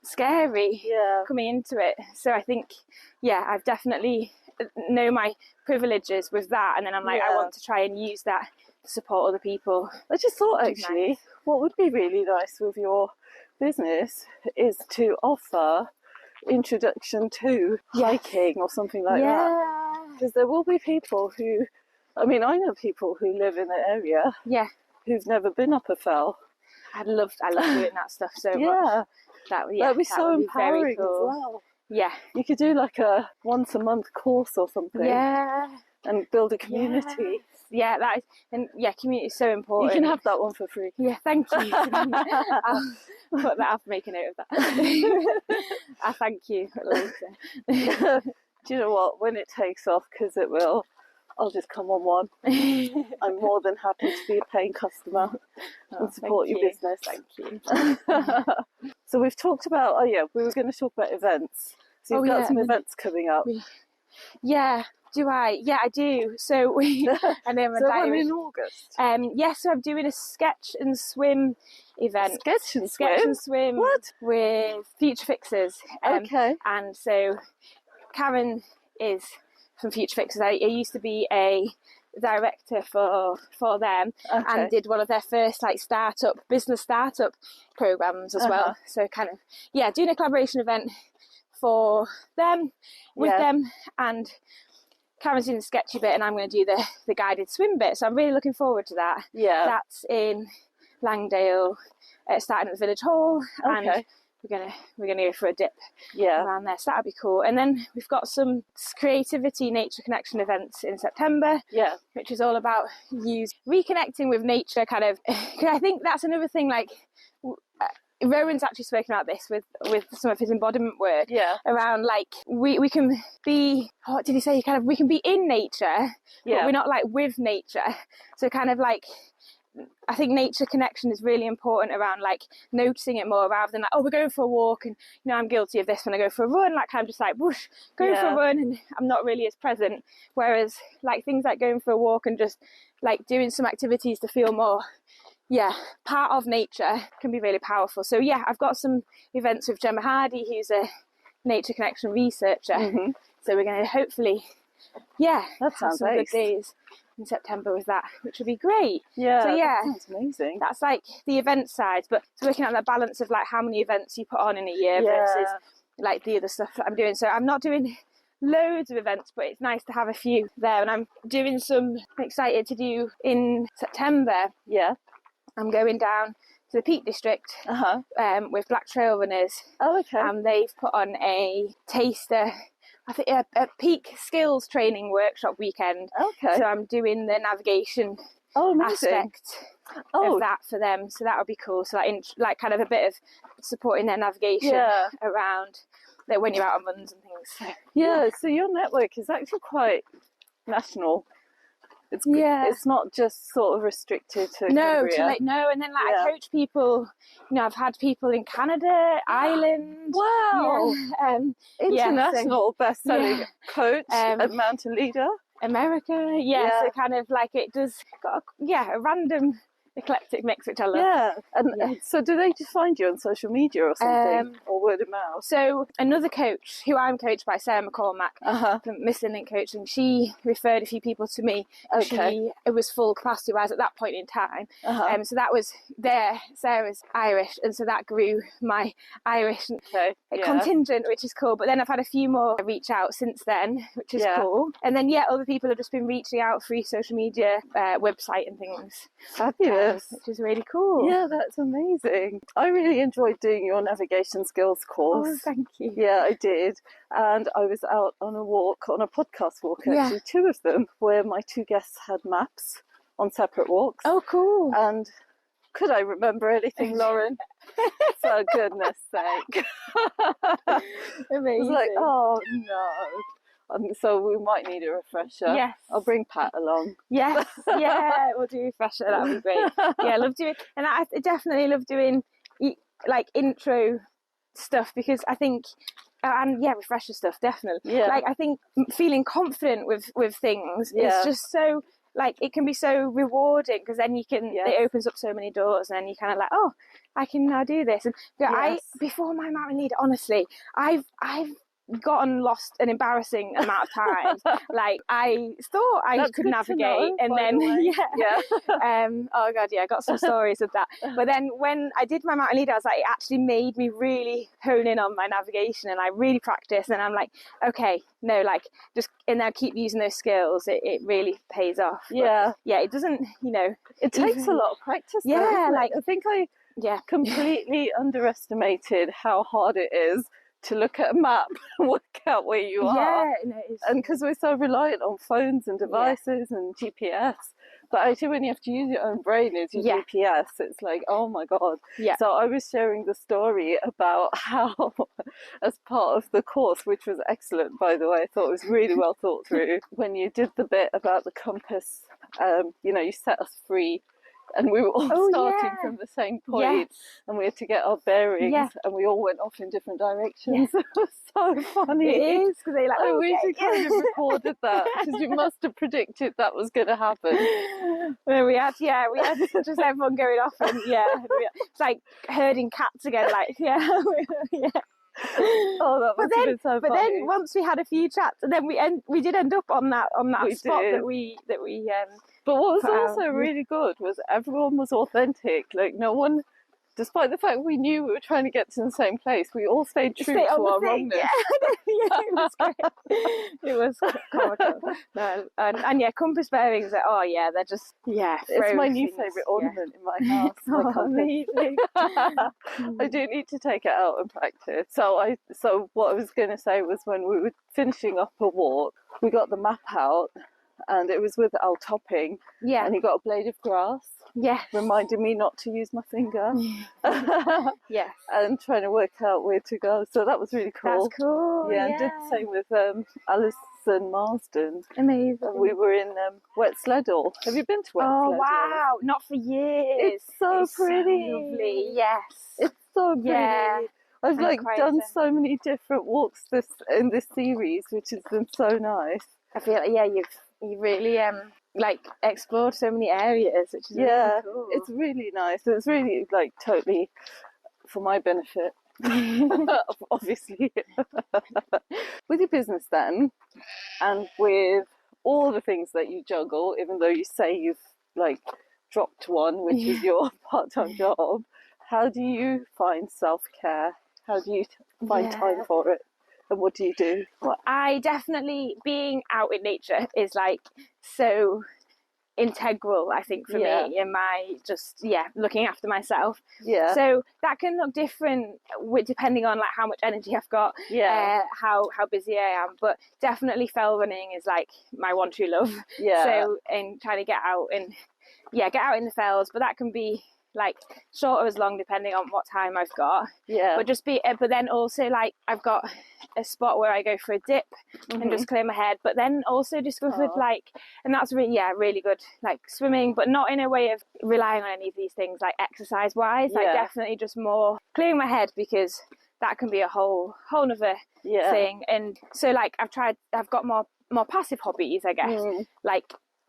scary coming into it. So I think I've definitely know my privileges with that, and then I'm I want to try and use that to support other people. I just thought actually what would be really nice with your business is to offer introduction to hiking or something like that, because there will be people who, I know people who live in the area who've never been up a fell. I love doing that stuff so much. That'd be so empowering as well. Yeah, you could do a once a month course or something. And build a community. Yeah, that is, and community is so important. You can have that one for free. Yeah, thank you. I'll put that up, make a note of that. I thank you later. Do you know what? When it takes off, because it will, I'll just come on one. I'm more than happy to be a paying customer and support your business. Thank you. So we've talked about, we were going to talk about events. So you've got some events coming up. Do I? Yeah, I do. So I know my diary. in August? So I'm doing a sketch and swim event. Sketch and swim? What? With Future Fixers. And so Karen is from Future Fixers. I used to be a director for them, and did one of their first like business startup programs as well. So kind of doing a collaboration event for them with them, and Karen's doing the sketchy bit and I'm going to do the guided swim bit. So I'm really looking forward to that. Yeah, that's in Langdale, starting at the village hall, and we're gonna go for a dip around there. So that'll be cool. And then we've got some creativity nature connection events in September, which is all about reconnecting with nature. Kind of, I think that's another thing. Like Rowan's actually spoken about this with some of his embodiment work around like we can be, what did he say? Kind of, we can be in nature, but we're not like with nature. So kind of like, I think nature connection is really important around like noticing it more rather than like, oh, we're going for a walk, and I'm guilty of this when I go for a run, like I'm just like whoosh, going for a run and I'm not really as present. Whereas like things like going for a walk and just like doing some activities to feel more part of nature can be really powerful. So I've got some events with Gemma Hardy, who's a nature connection researcher. So we're going to hopefully that sounds some good days in September with that, which would be great. So that sounds amazing. That's like the event side, but it's working out the balance of like how many events you put on in a year versus like the other stuff that I'm doing. So I'm not doing loads of events, but it's nice to have a few there, and I'm doing some, I'm excited to do in September. I'm going down to the Peak District with Black Trail Runners. And they've put on a taster, I think a peak skills training workshop weekend. So I'm doing the navigation aspect of that for them. So that'll be cool. So like kind of a bit of supporting their navigation around that when you're out on runs and things. So your network is actually quite national. It's not just sort of restricted to Cumbria. And then like I coach people, I've had people in Canada, Ireland. Wow. International best-selling coach and mountain leader. America, so kind of like it does got a random eclectic mix, which I love. And so do they just find you on social media or something, or word of mouth? So another coach who I'm coached by, Sarah McCormack from Missing Link Coaching, she referred a few people to me. It was full capacity wise at that point in time. So that was there. Sarah's Irish, and so that grew my Irish contingent, which is cool. But then I've had a few more reach out since then, which is cool. And then other people have just been reaching out through social media, website and things. Fabulous. Which is really cool. Yeah, that's amazing. I really enjoyed doing your navigation skills course. Oh, thank you. Yeah, I did. And I was out on a podcast walk, actually, 2 of them, where my 2 guests had maps on separate walks. Oh, cool. And could I remember anything, Lauren? For goodness sake. Amazing. I was like, oh, no. So we might need a refresher. Yes. I'll bring Pat along. Yes. We'll do a refresher. That would be great. I love doing, and I definitely love doing like intro stuff, because I think, and refresher stuff, definitely. Like I think feeling confident with things is just so, like, it can be so rewarding, because then you can, it opens up so many doors, and then you kind of like, oh, I can now do this. And before my mountain leader, honestly, I've gotten lost an embarrassing amount of times. Like I thought I could navigate, and then oh god, I got some stories of that. But then when I did my mountain leader, I was like, it actually made me really hone in on my navigation, and I really practiced, and I'm like, okay, no, like just, and then keep using those skills. It really pays off. But, it doesn't, it takes a lot of practice. Like I think I completely underestimated how hard it is to look at a map and work out where you are. And because we're so reliant on phones and devices and GPS, but actually when you have to use your own brain as your GPS, it's like, oh my god. So I was sharing the story about how, as part of the course, which was excellent, by the way, I thought it was really well thought through, when you did the bit about the compass, you set us free, and we were all starting from the same point, and we had to get our bearings, and we all went off in different directions. It was so funny. It is, because they like, I wish you kind of recorded that, because you must have predicted that was going to happen. Well, we had just everyone going off, and it's like herding cats again, like, that must have been so funny. But then once we had a few chats, and then we did end up on that spot did. that we. But what was also really good was everyone was authentic. Like no one, despite the fact we knew we were trying to get to the same place, we all stayed true to our wrongness. Yeah, it was great. It was comical. No, and compass bearings. They're just It's my new favourite ornament in my house. Amazing. I do need to take it out and practice. So what I was going to say was when we were finishing up a walk, we got the map out. And it was with Al Topping. Yeah. And he got a blade of grass. Yes. Reminding me not to use my finger. Yes. And trying to work out where to go. So that was really cool. That's cool. Yeah, and did the same with Alison Marsden. Amazing. We were in Wet Sleddle. Have you been to Wet Sleddle? Oh, wow. Not for years. It's so pretty. So lovely. Yes. It's so pretty. Yeah. I've done so many different walks in this series, which has been so nice. I feel like, you've really explored so many areas, which is really cool. It's really nice. It's really totally for my benefit, obviously. With your business then, and with all the things that you juggle, even though you say you've dropped one, which is your part-time job, how do you find self-care? How do you find time for it? And what do you do? Well, I definitely, being out in nature is so integral, I think, for me in my looking after myself. Yeah. So that can look different depending on how much energy I've got, how busy I am. But definitely fell running is my one true love. Yeah. So and trying to get out in the fells, but that can be short or as long depending on what time I've got. Yeah. But then also I've got a spot where I go for a dip and just clear my head. But then also discovered and that's really good swimming, but not in a way of relying on any of these things exercise wise. Definitely just more clearing my head, because that can be a whole nother thing. And so I've got more passive hobbies, I guess.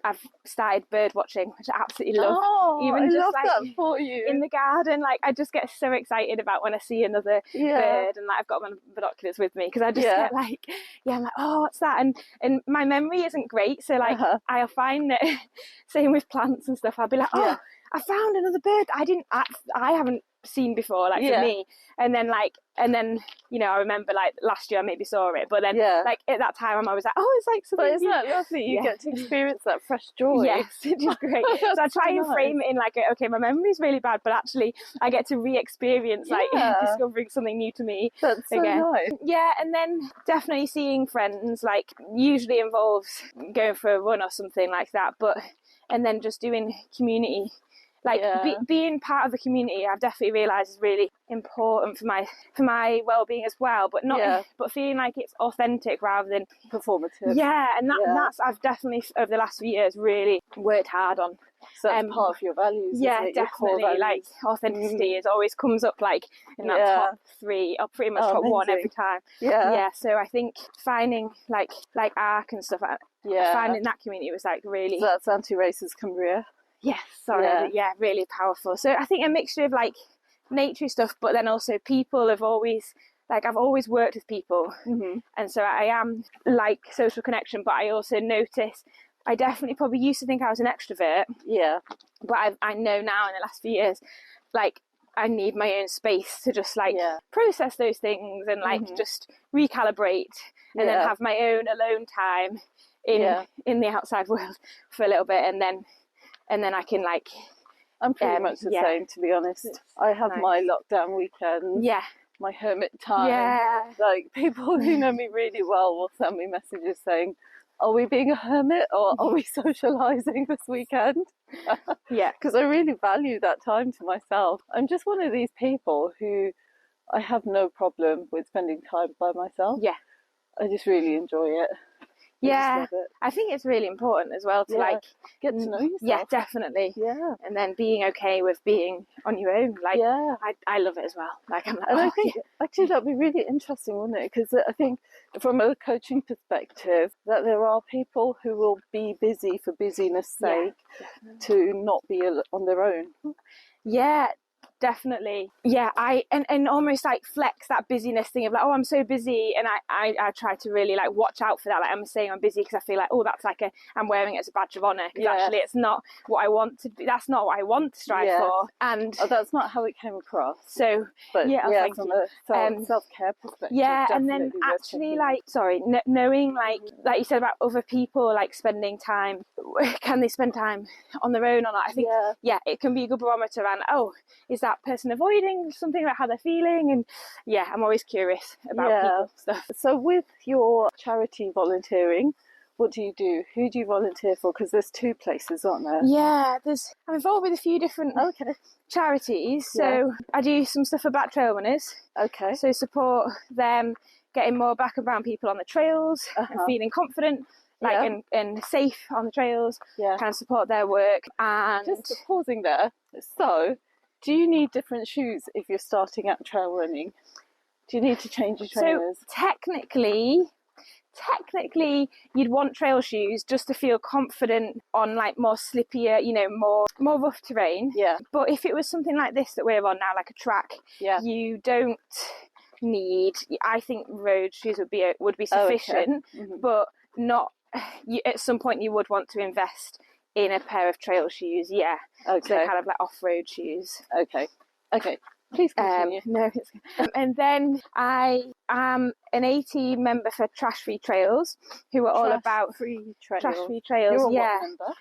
I've started bird watching, which I absolutely love. Even I love that for you. In the garden, I just get so excited about when I see another bird, and I've got my binoculars with me, because I just get I'm oh, what's that? And my memory isn't great, so I'll find that same with plants and stuff. I'll be oh, I found another bird I haven't seen before, for me. And then I remember last year I maybe saw it, but then at that time I'm always oh, it's something. But isn't that lovely? You get to experience that fresh joy. Yes, it is great. So I try and frame it in okay, my memory's really bad, but actually I get to re-experience discovering something new to me. That's so nice. Yeah, and then definitely seeing friends usually involves going for a run or something like that, and then just doing community. Being part of the community, I've definitely realised is really important for my well-being as well. But but feeling it's authentic rather than performative. Yeah, and that's I've definitely over the last few years really worked hard on. So that's part of your values. Yeah, definitely. Authenticity is always comes up in that top 3. I'll pretty much top 1 every time. Yeah. Yeah. So I think finding ARC and stuff. Finding that community was really. So that's Anti-Racist Cumbria. Yes, really powerful. So I think a mixture of nature stuff, but then also people have always I've always worked with people, and so I am social connection. But I also notice I definitely probably used to think I was an extrovert. Yeah, but I know now in the last few years, I need my own space to just process those things and just recalibrate, and then have my own alone time in the outside world for a little bit, and then I can I'm pretty much the same, to be honest. I have my lockdown weekends. Yeah. My hermit time. Yeah. People who know me really well will send me messages saying, are we being a hermit or are we socialising this weekend? Yeah. Because I really value that time to myself. I'm just one of these people who I have no problem with spending time by myself. Yeah. I just really enjoy it. Yeah, I think it's really important as well to get to know yourself. Yeah, definitely. Yeah, and then being okay with being on your own. I love it as well. I think actually that'd be really interesting, wouldn't it? Because I think from a coaching perspective, that there are people who will be busy for busyness' sake to not be on their own. Yeah. definitely. Yeah, and almost like flex that busyness thing of like, oh, I'm so busy, and I try to really like watch out for that. Like I'm saying I'm busy because I feel like, oh, that's like I'm wearing it as a badge of honour, because actually it's not what I want to be. That's not what I want to strive for, and that's not how it came across. So but from a self-care perspective, and then actually like knowing like you said about other people like spending time, can they spend time on their own or not? I think it can be a good barometer, and is that person avoiding something about how they're feeling? And I'm always curious about people stuff. So with your charity volunteering, what do you do? Who do you volunteer for? Because there's 2 places, aren't there? Yeah, I'm involved with a few different charities. So I do some stuff for Black Trail Runners. Okay. So support them getting more Black and brown people on the trails and feeling confident, and safe on the trails. Kind of support their work. And just pausing there. So, do you need different shoes if you're starting out trail running? Do you need to change your trainers? So technically you'd want trail shoes just to feel confident on like more slippier, more rough terrain. But if it was something like this that we're on now, like a track, you don't need, I think road shoes would be sufficient. But not at some point you would want to invest in a pair of trail shoes. So they're kind of like off-road shoes. Okay, please continue. And then I am an AT member for Trash Free Trails, who are all about Trash Free Trails. You're what member?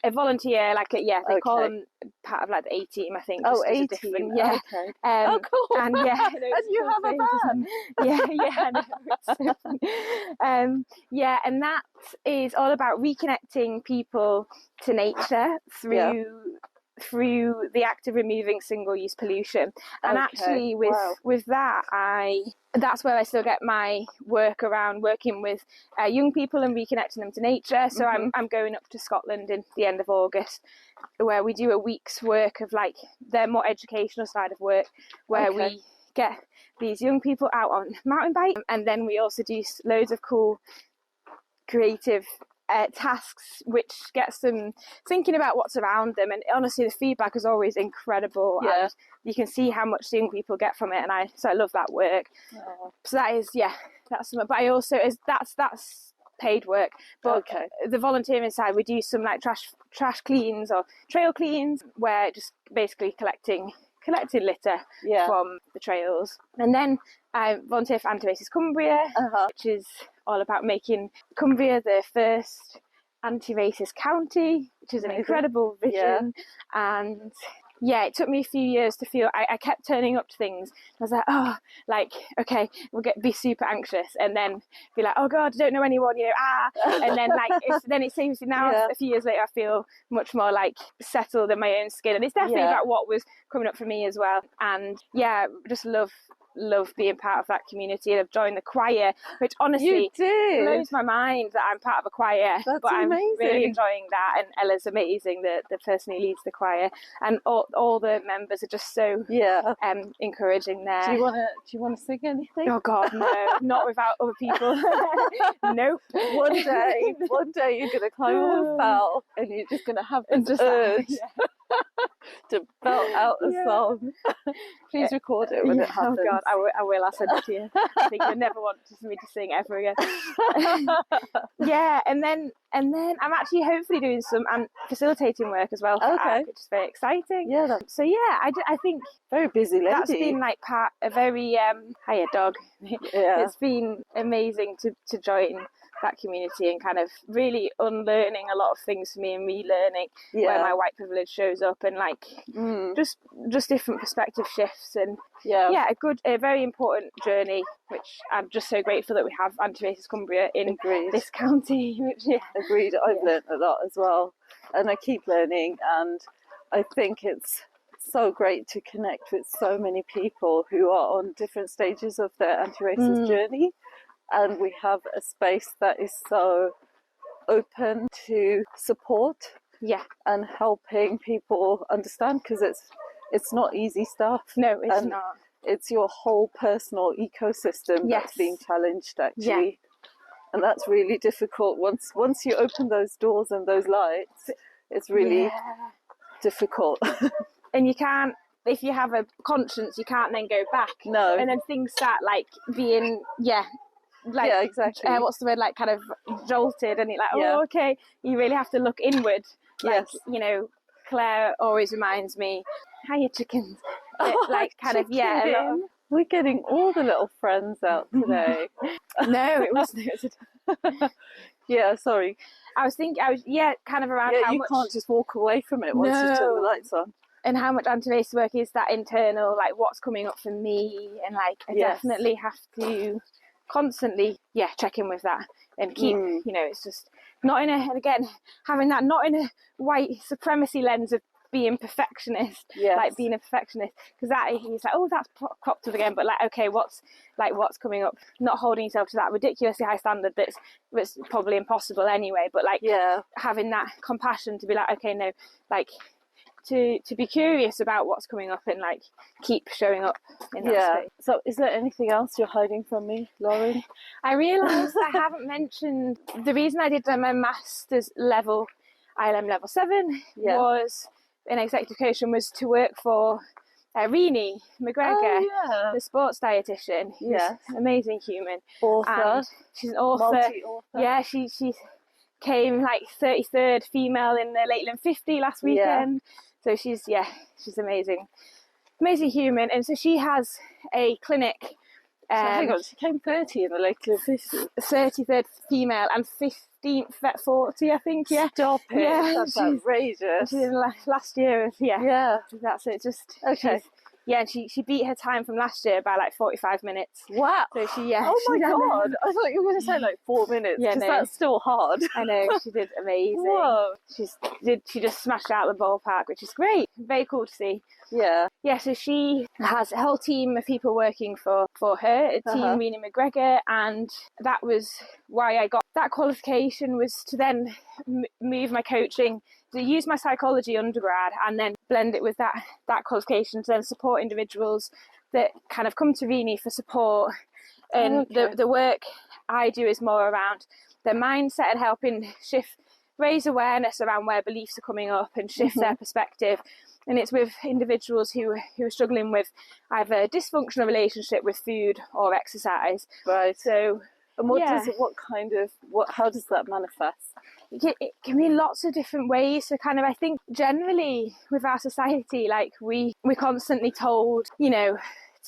A volunteer, they call them part of like the A team, I think. Oh, A team. Okay. Oh, cool. And and you have a band. I know. It's so funny. And that is all about reconnecting people to nature through the act of removing single-use pollution. And actually with that, that's where I still get my work around working with young people and reconnecting them to nature. So I'm going up to Scotland in the end of August, where we do a week's work of like their more educational side of work, where we get these young people out on mountain bike, and then we also do loads of cool creative tasks which gets them thinking about what's around them. And honestly, the feedback is always incredible, and you can see how much young people get from it, and I love that work. So that is that's something. But I also that's paid work, but the volunteering side, we do some like trash cleans or trail cleans, where just basically collecting litter from the trails. And then I volunteer for Anti-Racist Cumbria, which is all about making Cumbria the first anti-racist county, which is an incredible vision. And it took me a few years to feel, I kept turning up to things. I was like, we'll be super anxious, and then be like, oh God, I don't know anyone, and then then it seems now a few years later I feel much more like settled in my own skin, and it's definitely about what was coming up for me as well. And just love being part of that community, and I've joined the choir, which honestly blows my mind that I'm part of a choir. That's but amazing. I'm really enjoying that, and Ella's amazing, the person who leads the choir, and all the members are just so encouraging there. Do you want to sing anything? Oh God, no, not without other people. Nope. One day you're gonna climb on a fell, and you're just gonna have this urge to belt out a song. Please record it when it happens. Oh God, I will. I'll send it to you. I think you'll never want me to sing ever again. And then I'm actually hopefully doing some facilitating work as well for ACT, which is very exciting. I think very busy lady. That's been like a very hiya dog. It's been amazing to join that community and kind of really unlearning a lot of things for me and relearning where my white privilege shows up, and like just different perspective shifts, and a very important journey, which I'm just so grateful that we have Anti-Racist Cumbria in this county. Agreed. I've learned a lot as well, and I keep learning, and I think it's so great to connect with so many people who are on different stages of their anti-racist journey. And we have a space that is so open to support and helping people understand, because it's not easy stuff. No, it's not. It's your whole personal ecosystem that's being challenged, actually. And that's really difficult. Once you open those doors and those lights, it's really difficult. And you can't, if you have a conscience, you can't then go back. No. And then things start like being, like, yeah, exactly. What's the word, like kind of jolted, and you're like, oh, okay, you really have to look inward. Like, you know, Claire always reminds me, hiya chickens. Like kind of, a lot of... We're getting all the little friends out today. No, it wasn't. Yeah, sorry. I was kind of around how you much... can't just walk away from it once you turn the lights on. And how much anti-racist work is that internal, like what's coming up for me, and like I definitely have to constantly check in with that and keep you know, it's just not in a, and again having that not in a white supremacy lens of being perfectionist, like being a perfectionist, because that he's like, oh, that's cropped up again, but like, okay, what's coming up, not holding yourself to that ridiculously high standard that's probably impossible anyway, but like having that compassion to be like, okay, no, like to be curious about what's coming up and like keep showing up in that state. So is there anything else you're hiding from me, Lauren? I realised I haven't mentioned the reason I did my master's level, ILM level 7, was in executive coaching, was to work for Renee McGregor, the sports dietitian. Amazing human. Author. And she's an author. Multi-author. Yeah, she came like 33rd female in the Lakeland 50 last weekend. So she's amazing human. And so she has a clinic. So hang on, she came 30 in the Lakeland 50. 33rd female and 15th vet 40, I think. Stop it. That's outrageous. She's in last year. That's it. Just okay. And she beat her time from last year by like 45 minutes. Wow. So oh my God. I thought you were going to say like 4 minutes, because that's still hard. I know, she did amazing. Whoa. She just smashed out the ballpark, which is great. Very cool to see. Yeah, so she has a whole team of people working for her, a team Renee McGregor, and that was why I got that qualification, was to then move my coaching, to use my psychology undergrad and then blend it with that qualification to then support individuals that kind of come to Renee for support. And the work I do is more around their mindset and helping raise awareness around where beliefs are coming up and shift their perspective. And it's with individuals who are struggling with either a dysfunctional relationship with food or exercise. Right. So, and how does that manifest? It can be lots of different ways. So kind of, I think generally with our society, like we're constantly told, you know,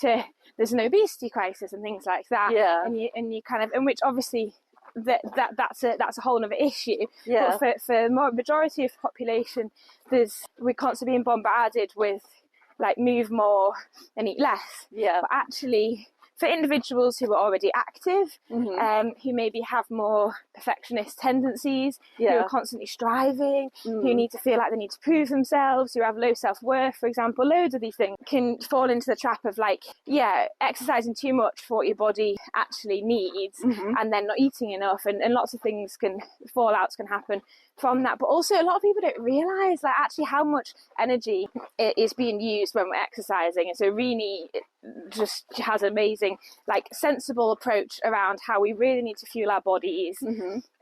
there's an obesity crisis and things like that. Yeah. And you kind of, and which obviously that's a whole other issue. Yeah. But for the majority of the population, we're constantly being bombarded with like move more and eat less. Yeah. But actually, for individuals who are already active, who maybe have more perfectionist tendencies, who are constantly striving, who need to feel like they need to prove themselves, who have low self-worth, for example, loads of these things can fall into the trap of like, exercising too much for what your body actually needs and then not eating enough, and lots of things fallouts can happen from that. But also a lot of people don't realise like actually how much energy is being used when we're exercising. And so Renee just has an amazing like sensible approach around how we really need to fuel our bodies,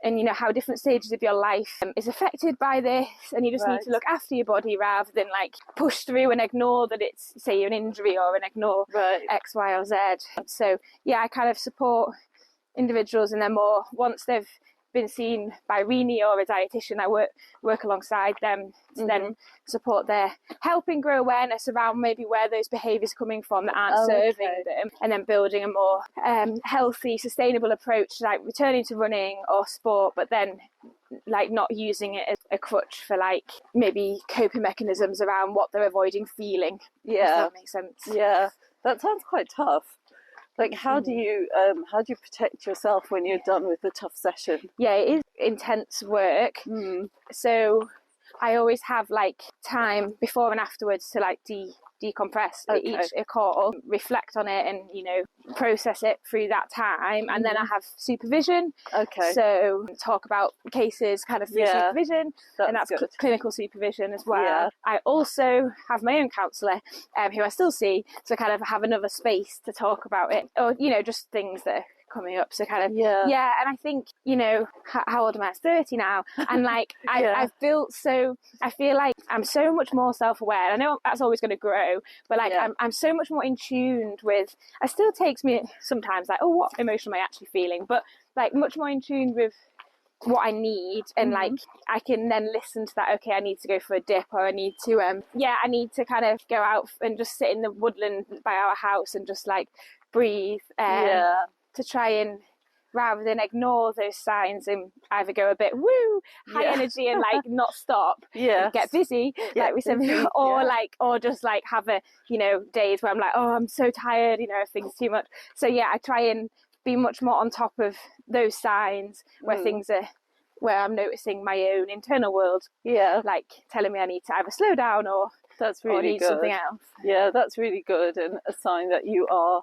and you know how different stages of your life is affected by this, and you just need to look after your body rather than like push through and ignore that it's say an injury or and ignore X, Y or Z. So I kind of support individuals, and then more once they've been seen by Renee or a dietitian, I work alongside them to then support their helping grow awareness around maybe where those behaviours are coming from that aren't serving them, and then building a more healthy, sustainable approach to like returning to running or sport, but then like not using it as a crutch for like maybe coping mechanisms around what they're avoiding feeling. If that makes sense. Yeah, that sounds quite tough. Like, how do you protect yourself when you're done with the tough session? Yeah, it is intense work. So I always have like time before and afterwards to like decompress each call, reflect on it, and you know process it through that time, and then I have supervision. So talk about cases kind of through supervision, and that's clinical supervision as well. I also have my own counsellor who I still see, so kind of have another space to talk about it, or you know just things that are coming up. So kind of, and I think, you know, how old am I? 30 now. And like, I've built, so I feel like I'm so much more self-aware. I know that's always going to grow, but like, I'm so much more in tune with, it still takes me sometimes like, oh, what emotion am I actually feeling? But like much more in tune with what I need, and like I can then listen to that. Okay, I need to go for a dip, or I need to I need to kind of go out and just sit in the woodland by our house and just like breathe, to try and, rather than ignore those signs and either go a bit high energy and like not stop, get busy, like we said before, or like, or just like have a, you know, days where I'm like, oh, I'm so tired, you know, things too much. So I try and be much more on top of those signs where things are, where I'm noticing my own internal world, like telling me I need to either slow down or that's really need good. Something else. Yeah, that's really good, and a sign that you are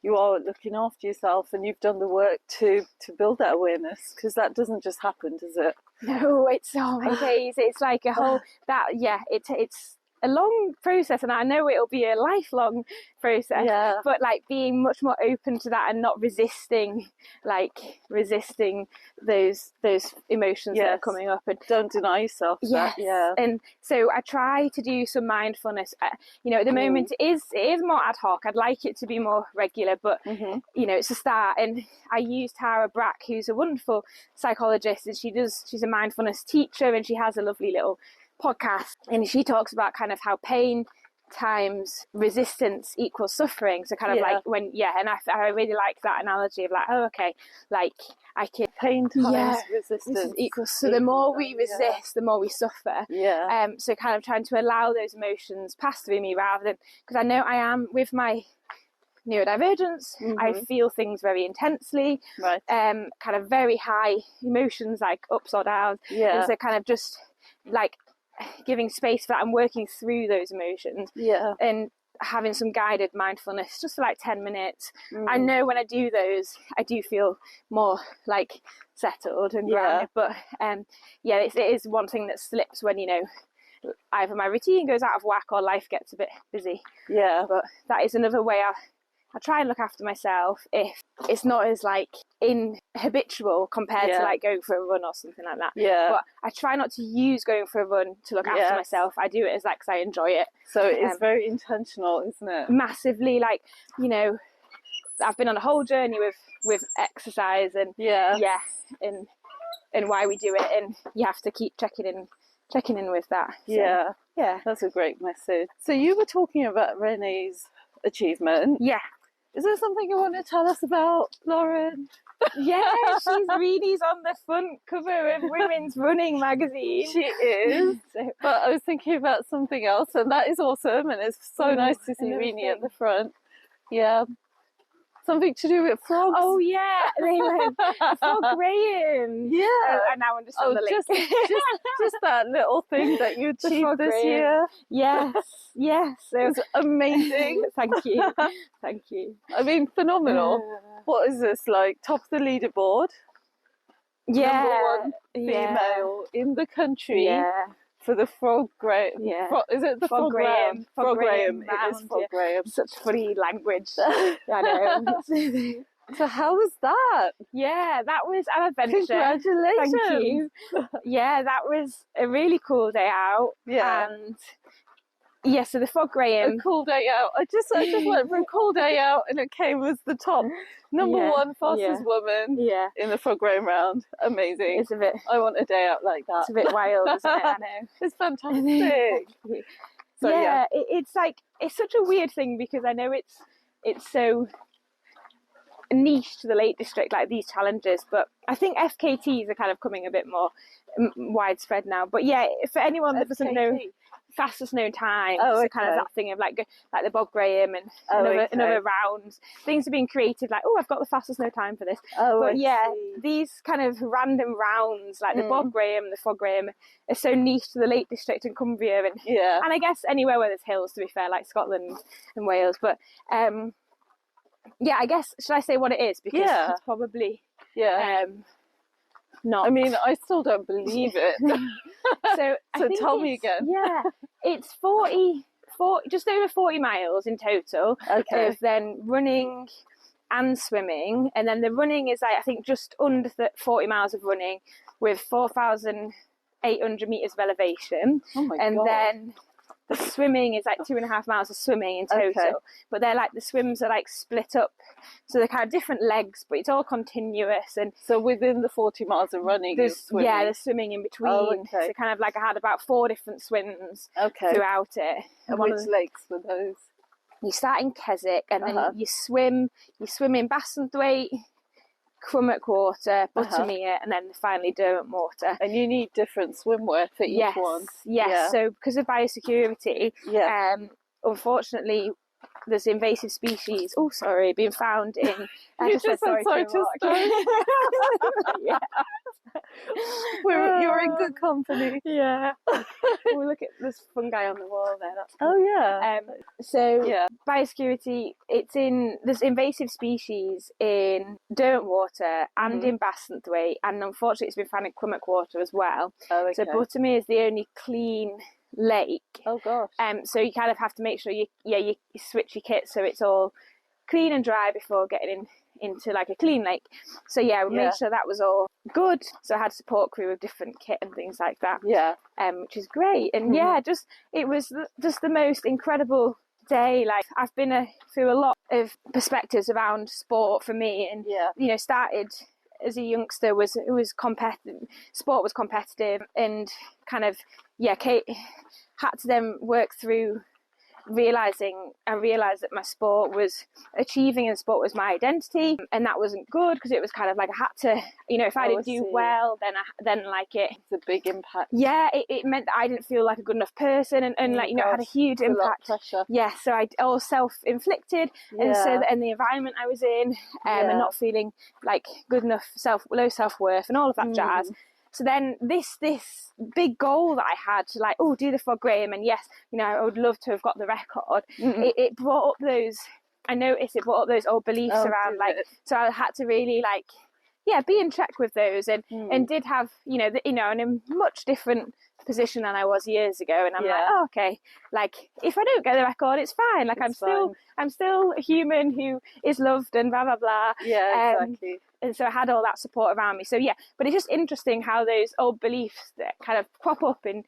looking after yourself, and you've done the work to build that awareness, because that doesn't just happen, does it? No, it's all my days. It's like a whole it's a long process, and I know it'll be a lifelong process, but like being much more open to that and not resisting those emotions that are coming up, and don't deny yourself that. And so I try to do some mindfulness. You know, at the moment it is more ad hoc. I'd like it to be more regular, but you know, it's a start. And I use Tara Brach, who's a wonderful psychologist, and she's a mindfulness teacher, and she has a lovely little podcast, and she talks about kind of how pain times resistance equals suffering. So kind of like when and I really like that analogy of like, oh, okay, like I can, pain times resistance equals, so the more we resist, the more we suffer. So kind of trying to allow those emotions pass through me, rather than, because I know I am with my neurodivergence, I feel things very intensely, kind of very high emotions, like ups or downs, and so kind of just like giving space for that and working through those emotions, and having some guided mindfulness just for like 10 minutes. I know when I do those, I do feel more like settled and grounded, but it is one thing that slips when, you know, either my routine goes out of whack or life gets a bit busy. But that is another way I try and look after myself if it's not as like habitual compared to like going for a run or something like that. But I try not to use going for a run to look after myself. I do it as like, because I enjoy it. So it's very intentional, isn't it? Massively, like, you know, I've been on a whole journey with exercise and and why we do it, and you have to keep checking in with that. So, that's a great message. So you were talking about Renee's achievement. Is there something you want to tell us about, Lauren? She's Reenie's on the front cover of Women's Running magazine. She is. But I was thinking about something else, and that is awesome, and it's so nice to see Reenie at the front. Something to do with frogs. Oh yeah, they went Frog Graham. I now understand the link. Just that little thing that you achieved this year. Yes, it was amazing. Thank you. I mean, phenomenal. What is this, like top of the leaderboard? Number one female in the country. For the Frog Graham. Is it the Frog Graham? Frog Graham. It is Frog Graham. Such funny language. I know. So how was that? That was an adventure. Congratulations. Thank you. That was a really cool day out. And so the Frog Graham. A cool day out. I just went for a cool day out, and it came as the top number one fastest woman in the Frog Graham round. Amazing. It's a bit. I want a day out like that. It's a bit wild, isn't it? I know. It's fantastic. So it's like, it's such a weird thing, because I know it's so niche to the Lake District, like these challenges, but I think FKTs are kind of coming a bit more widespread now. But for anyone that doesn't know, fastest known time, so kind of that thing of like the Bob Graham and another rounds, things are being created like, I've got the fastest known time for this. But these kind of random rounds, like the Bob Graham, the Frog Graham, are so niche to the Lake District and Cumbria, and I guess anywhere where there's hills, to be fair, like Scotland and Wales. But I guess, should I say what it is? Because it's probably not. I mean, I still don't believe it. So tell me again. It's 40, just over 40 miles in total of then running and swimming. And then the running is like, I think just under 40 miles of running with 4,800 meters of elevation. Oh my and God. Then the swimming is like 2.5 miles of swimming in total. Okay. But they're like, the swims are like split up, so they're kind of different legs, but it's all continuous. And so within the 40 miles of running, there's swimming in between. Oh, okay. So kind of like I had about 4 different swims throughout it. And which legs were those? You start in Keswick, and then you swim in Bassenthwaite, Crummock Water, Buttermere, and then finally Derwent Water. And you need different swimwear for each one. Yes. Yeah. So because of biosecurity, unfortunately, there's invasive species. Oh, sorry, being found in. I just said sorry to yeah. You're in good company. Yeah. We look at this fungi on the wall there. That's cool. Oh yeah. Biosecurity. There's invasive species in Derwent Water and in Bassenthwaite, and unfortunately, it's been found in Crummock Water as well. Oh, okay. So Buttermere is the only clean lake. Oh gosh. So you kind of have to make sure you switch your kit so it's all clean and dry before getting into like a clean lake. So we made sure that was all good. So I had support crew with different kit and things like that. Yeah. Which is great. And it was just the most incredible day. Like, I've been through a lot of perspectives around sport for me, and started as a youngster it was competitive. Sport was competitive, and kind of Kate had to then work through I realised that my sport was achieving, and sport was my identity, and that wasn't good, because it was kind of like I had to, if I didn't do well, then like it's a big impact. Yeah, it meant that I didn't feel like a good enough person, and it had a huge impact. A lot of pressure. Yeah, so I all self-inflicted, and so and the environment I was in, and not feeling like good enough, low self-worth, and all of that jazz. So then this big goal that I had to do the Fog Graham, and yes, I would love to have got the record. It brought up I noticed it brought up those old beliefs around so I had to really be in check with those, and did have, in a much different position than I was years ago, and I'm okay, if I don't get the record, it's fine. I'm still a human who is loved, and blah blah blah. Yeah, exactly. And so I had all that support around me. So but it's just interesting how those old beliefs that kind of crop up in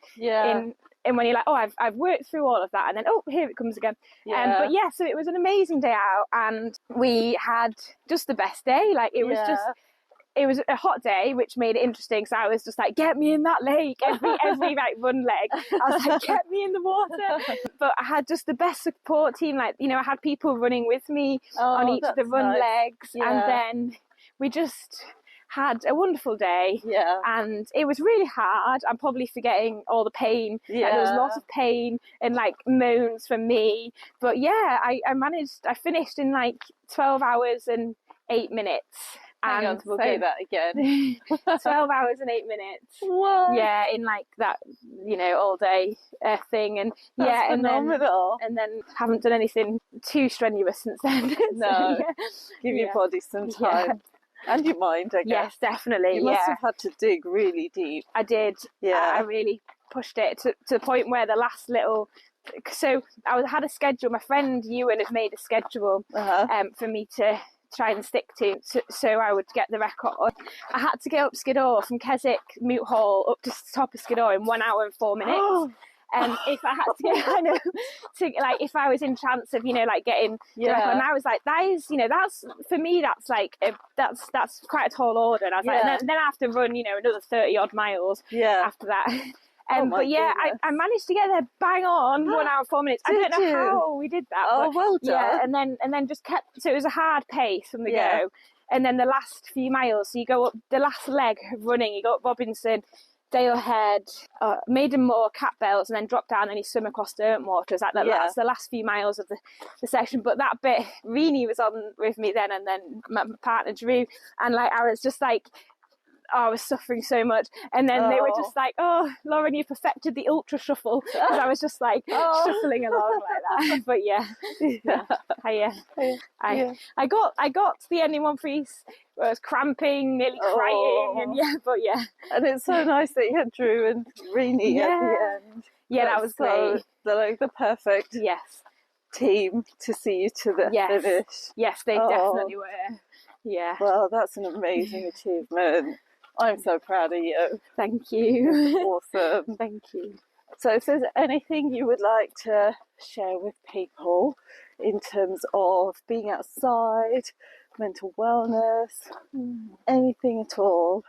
when you're like, I've worked through all of that, and then here it comes again. So it was an amazing day out, and we had just the best day. It was a hot day, which made it interesting. So I was just like, get me in that lake. Every run leg, I was like, get me in the water. But I had just the best support team. I had people running with me on each of the run legs. Yeah. And then we just had a wonderful day. Yeah. And it was really hard. I'm probably forgetting all the pain. Yeah. There was lots of pain and moans from me. But I finished in 12 hours and 8 minutes. Hang on, say that again. 12 hours and 8 minutes. What? Yeah, in that, all day thing. And that's phenomenal. And then haven't done anything too strenuous since then. No. Give your body some time. Yeah. And your mind, I guess. Yes, definitely. You must have had to dig really deep. I did. Yeah. I really pushed it to the point where the last little... So I had a schedule. My friend Ewan had made a schedule for me to try and stick to, so I would get the record. I had to get up Skiddaw from Keswick Moot Hall up to the top of Skiddaw in 1 hour and 4 minutes. If I had to get, if I was in chance of, getting the record, and I was like, that is, that's, for me, that's that's quite a tall order. And I was like, and then I have to run, another 30 odd miles after that. I managed to get there bang on 1 hour 4 minutes. I don't know how we did that. Oh, well done. Yeah, and then just kept. So it was a hard pace from the go, and then the last few miles. So you go up the last leg of running. You go up Robinson, Dalehead, Maidenmoor, Catbells, and then drop down and you swim across Derwent Water. That's the last few miles of the section. But that bit, Reenie was on with me then, and then my partner Drew, and I was just I was suffering so much, and then they were just like, "Oh, Lauren, you perfected the ultra shuffle," because I was just shuffling along like that. But I got to the ending one piece where I was cramping, nearly crying, and and it's so nice that you had Drew and Reenie at the end. Yeah, that was great. The perfect team to see you to the finish. Yes, they definitely were. Yeah. Well, that's an amazing achievement. I'm so proud of you. Thank you. Awesome. Thank you. So if there's anything you would like to share with people in terms of being outside, mental wellness, anything at all,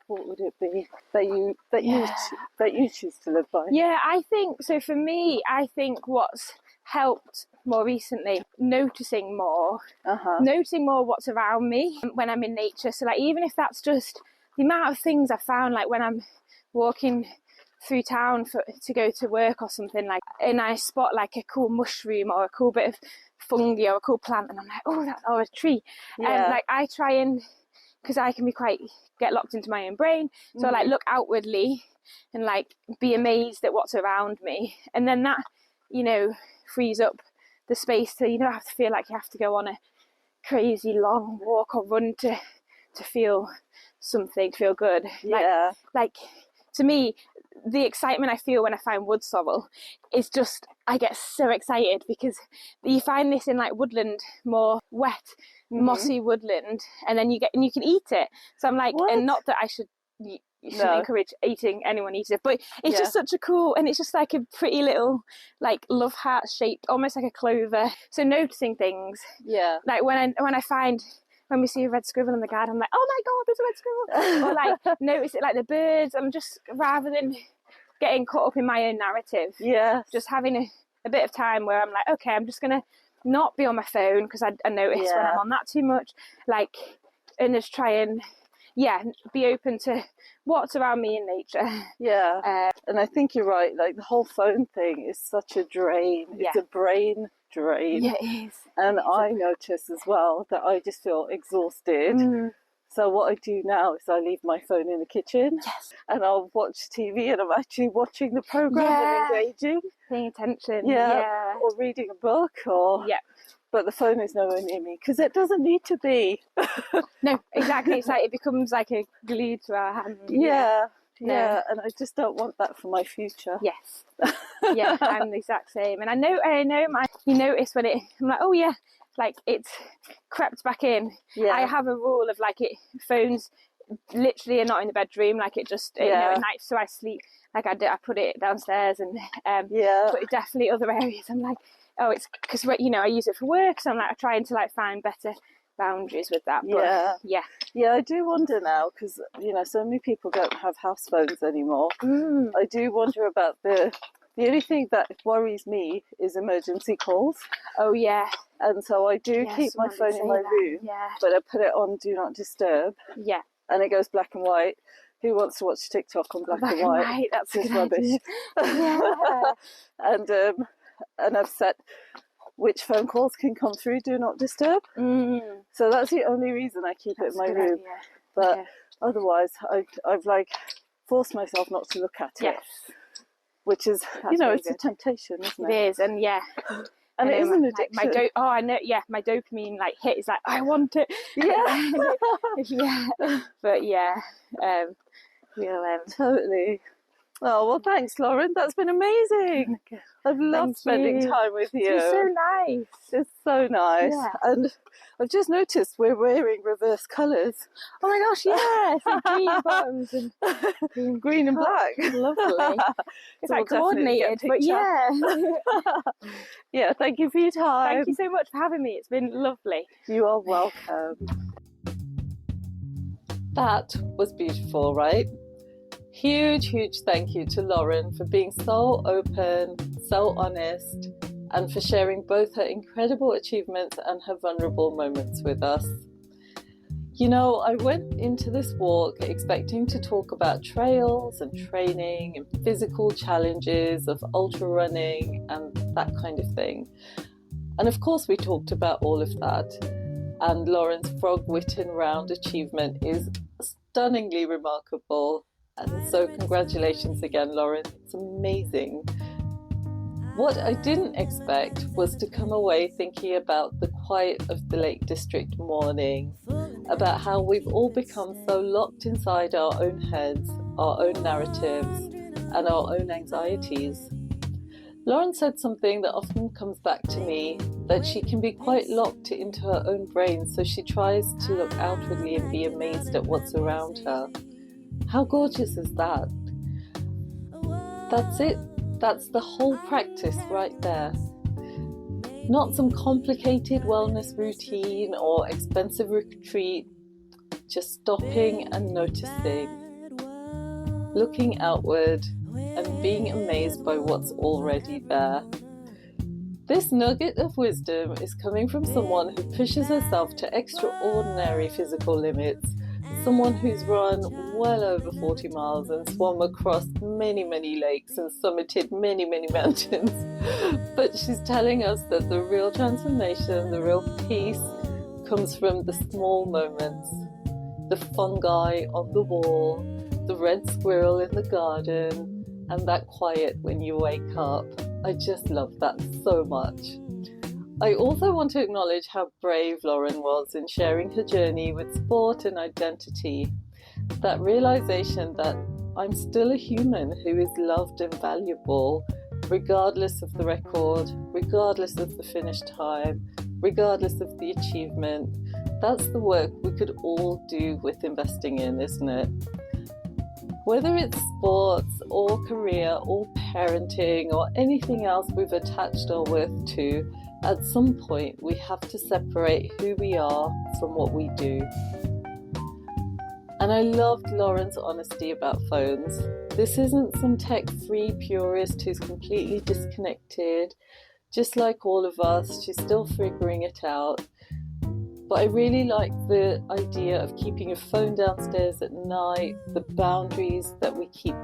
what would it be that you choose to live by? Yeah, I think so. For me, I think what's helped more recently, noticing more what's around me when I'm in nature. So like, even if that's just the amount of things I found, like when I'm walking through town to go to work or something, like, and I spot like a cool mushroom or a cool bit of fungi or a cool plant, and I'm like, oh, that's a tree. And like, I try and, because I can be get locked into my own brain, so I like look outwardly and like be amazed at what's around me, and then that, you know, frees up the space to, you don't have to feel like you have to go on a crazy long walk or run to feel something, to feel good. Like to me, the excitement I feel when I find wood sorrel is just, I get so excited, because you find this in like woodland, more wet, mossy woodland, and then you can eat it. So I'm like, and not that I should encourage anyone eating it, but it's just such a cool, and it's just like a pretty little like love heart shaped, almost like a clover. So noticing things, like when we see a red squirrel in the garden, I'm like, oh my god, there's a red squirrel. Or like notice it, like the birds. I'm just, rather than getting caught up in my own narrative, just having a bit of time where I'm like, okay, I'm just gonna not be on my phone, because I notice when I'm on that too much, like, and just try and be open to what's around me in nature. And I think you're right, like the whole phone thing is such a drain. It's a brain drain. Yeah, it is. And I notice as well that I just feel exhausted. So what I do now is I leave my phone in the kitchen, and I'll watch TV, and I'm actually watching the programme and engaging, paying attention, or reading a book, or but the phone is nowhere near me, because it doesn't need to be. No, exactly. It's like it becomes like a glue to our hand. And I just don't want that for my future. I'm the exact same. And I know you notice when I'm like, oh yeah, like it's crept back in. I have a rule of like, phones literally are not in the bedroom, like it just at night, so I sleep like I put it downstairs, and but definitely other areas I'm like, oh, it's because I use it for work, so I'm like trying to like find better boundaries with that. But, I do wonder now, because so many people don't have house phones anymore. I do wonder about the only thing that worries me is emergency calls. And so I do keep my phone in my room, but I put it on do not disturb, and it goes black and white. Who wants to watch TikTok on black and white? That's just rubbish. And I've set which phone calls can come through do not disturb. So that's the only reason I keep it in my room. But otherwise, I've like forced myself not to look at it. Which is, it's a temptation, isn't it? It is, and and it is an addiction. I know, my dopamine like hit is like, I want it. But totally. Oh, well, thanks, Lauren. That's been amazing. I've loved spending time with you. It's so nice. It's so nice. And I've just noticed we're wearing reverse colours. Oh my gosh, some green bottoms and green and black. Lovely. It's like coordinated, but thank you for your time. Thank you so much for having me. It's been lovely. You are welcome. That was beautiful, right? Huge thank you to Lauren for being so open, so honest, and for sharing both her incredible achievements and her vulnerable moments with us. I went into this walk expecting to talk about trails and training and physical challenges of ultra running and that kind of thing. And of course we talked about all of that. And Lauren's frog-witten round achievement is stunningly remarkable. And so congratulations again, Lauren. It's amazing. What I didn't expect was to come away thinking about the quiet of the Lake District morning, about how we've all become so locked inside our own heads, our own narratives, and our own anxieties. Lauren said something that often comes back to me, that she can be quite locked into her own brain, so she tries to look outwardly and be amazed at what's around her. How gorgeous is that? That's it. That's the whole practice right there. Not some complicated wellness routine or expensive retreat, just stopping and noticing, looking outward and being amazed by what's already there. This nugget of wisdom is coming from someone who pushes herself to extraordinary physical limits, someone who's run well over 40 miles and swum across many, many lakes and summited many, many mountains. But she's telling us that the real transformation, the real peace, comes from the small moments. The fungi on the wall, the red squirrel in the garden, and that quiet when you wake up. I just love that so much. I also want to acknowledge how brave Lauren was in sharing her journey with sport and identity. That realization that I'm still a human who is loved and valuable, regardless of the record, regardless of the finish time, regardless of the achievement. That's the work we could all do with investing in, isn't it? Whether it's sports or career or parenting or anything else we've attached our worth to, at some point we have to separate who we are from what we do. And I loved Lauren's honesty about phones. This isn't some tech-free purist who's completely disconnected. Just like all of us, she's still figuring it out. But I really like the idea of keeping your phone downstairs at night, the boundaries that we keep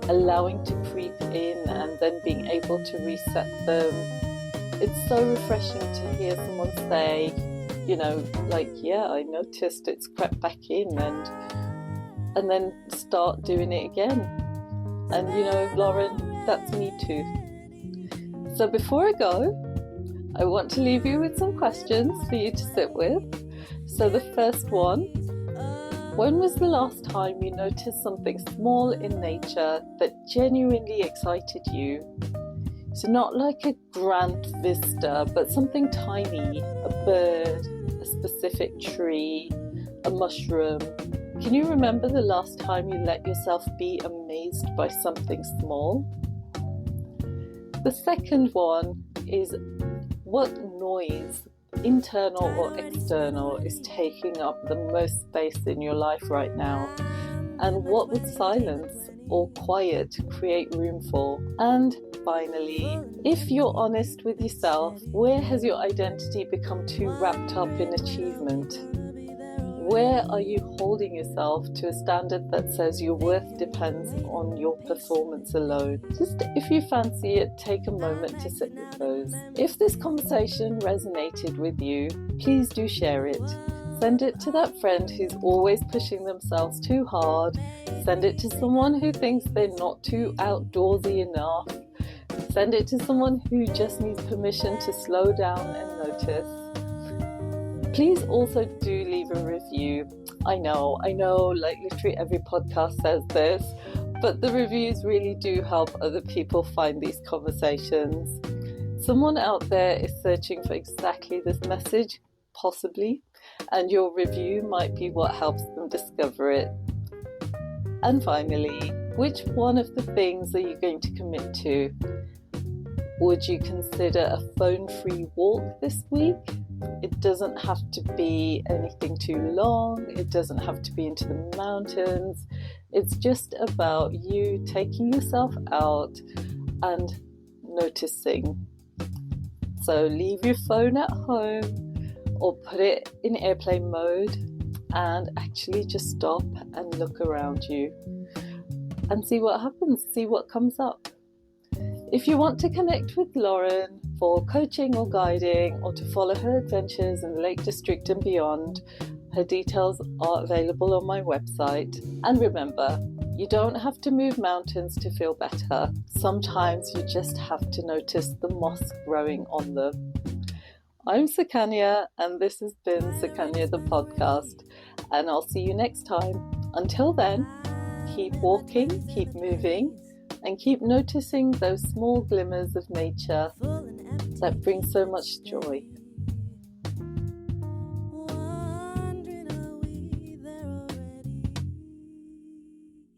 allowing to creep in and then being able to reset them. It's so refreshing to hear someone say, yeah, I noticed it's crept back in, and then start doing it again. And Lauren, that's me too. So before I go, I want to leave you with some questions for you to sit with. So the first one, when was the last time you noticed something small in nature that genuinely excited you? So not like a grand vista, but something tiny, a bird, a specific tree, a mushroom. Can you remember the last time you let yourself be amazed by something small? The second one is, what noise, internal or external, is taking up the most space in your life right now? And what would silence or quiet create room for? And finally, if you're honest with yourself, where has your identity become too wrapped up in achievement? Where are you holding yourself to a standard that says your worth depends on your performance alone? Just if you fancy it, take a moment to sit with those. If this conversation resonated with you, please do share it. Send it to that friend who's always pushing themselves too hard. Send it to someone who thinks they're not too outdoorsy enough. Send it to someone who just needs permission to slow down and notice. Please also do leave a review. I know, like literally every podcast says this, but the reviews really do help other people find these conversations. Someone out there is searching for exactly this message, possibly, and your review might be what helps them discover it. And finally, which one of the things are you going to commit to? Would you consider a phone-free walk this week? It doesn't have to be anything too long. It doesn't have to be into the mountains. It's just about you taking yourself out and noticing. So leave your phone at home or put it in airplane mode and actually just stop and look around you and see what happens, see what comes up. If you want to connect with Lauren for coaching or guiding, or to follow her adventures in the Lake District and beyond, her details are available on my website. And remember, you don't have to move mountains to feel better. Sometimes you just have to notice the moss growing on them. I'm Sukanya, and this has been Sukanya the podcast, and I'll see you next time. Until then, keep walking, keep moving, and keep noticing those small glimmers of nature that bring so much joy.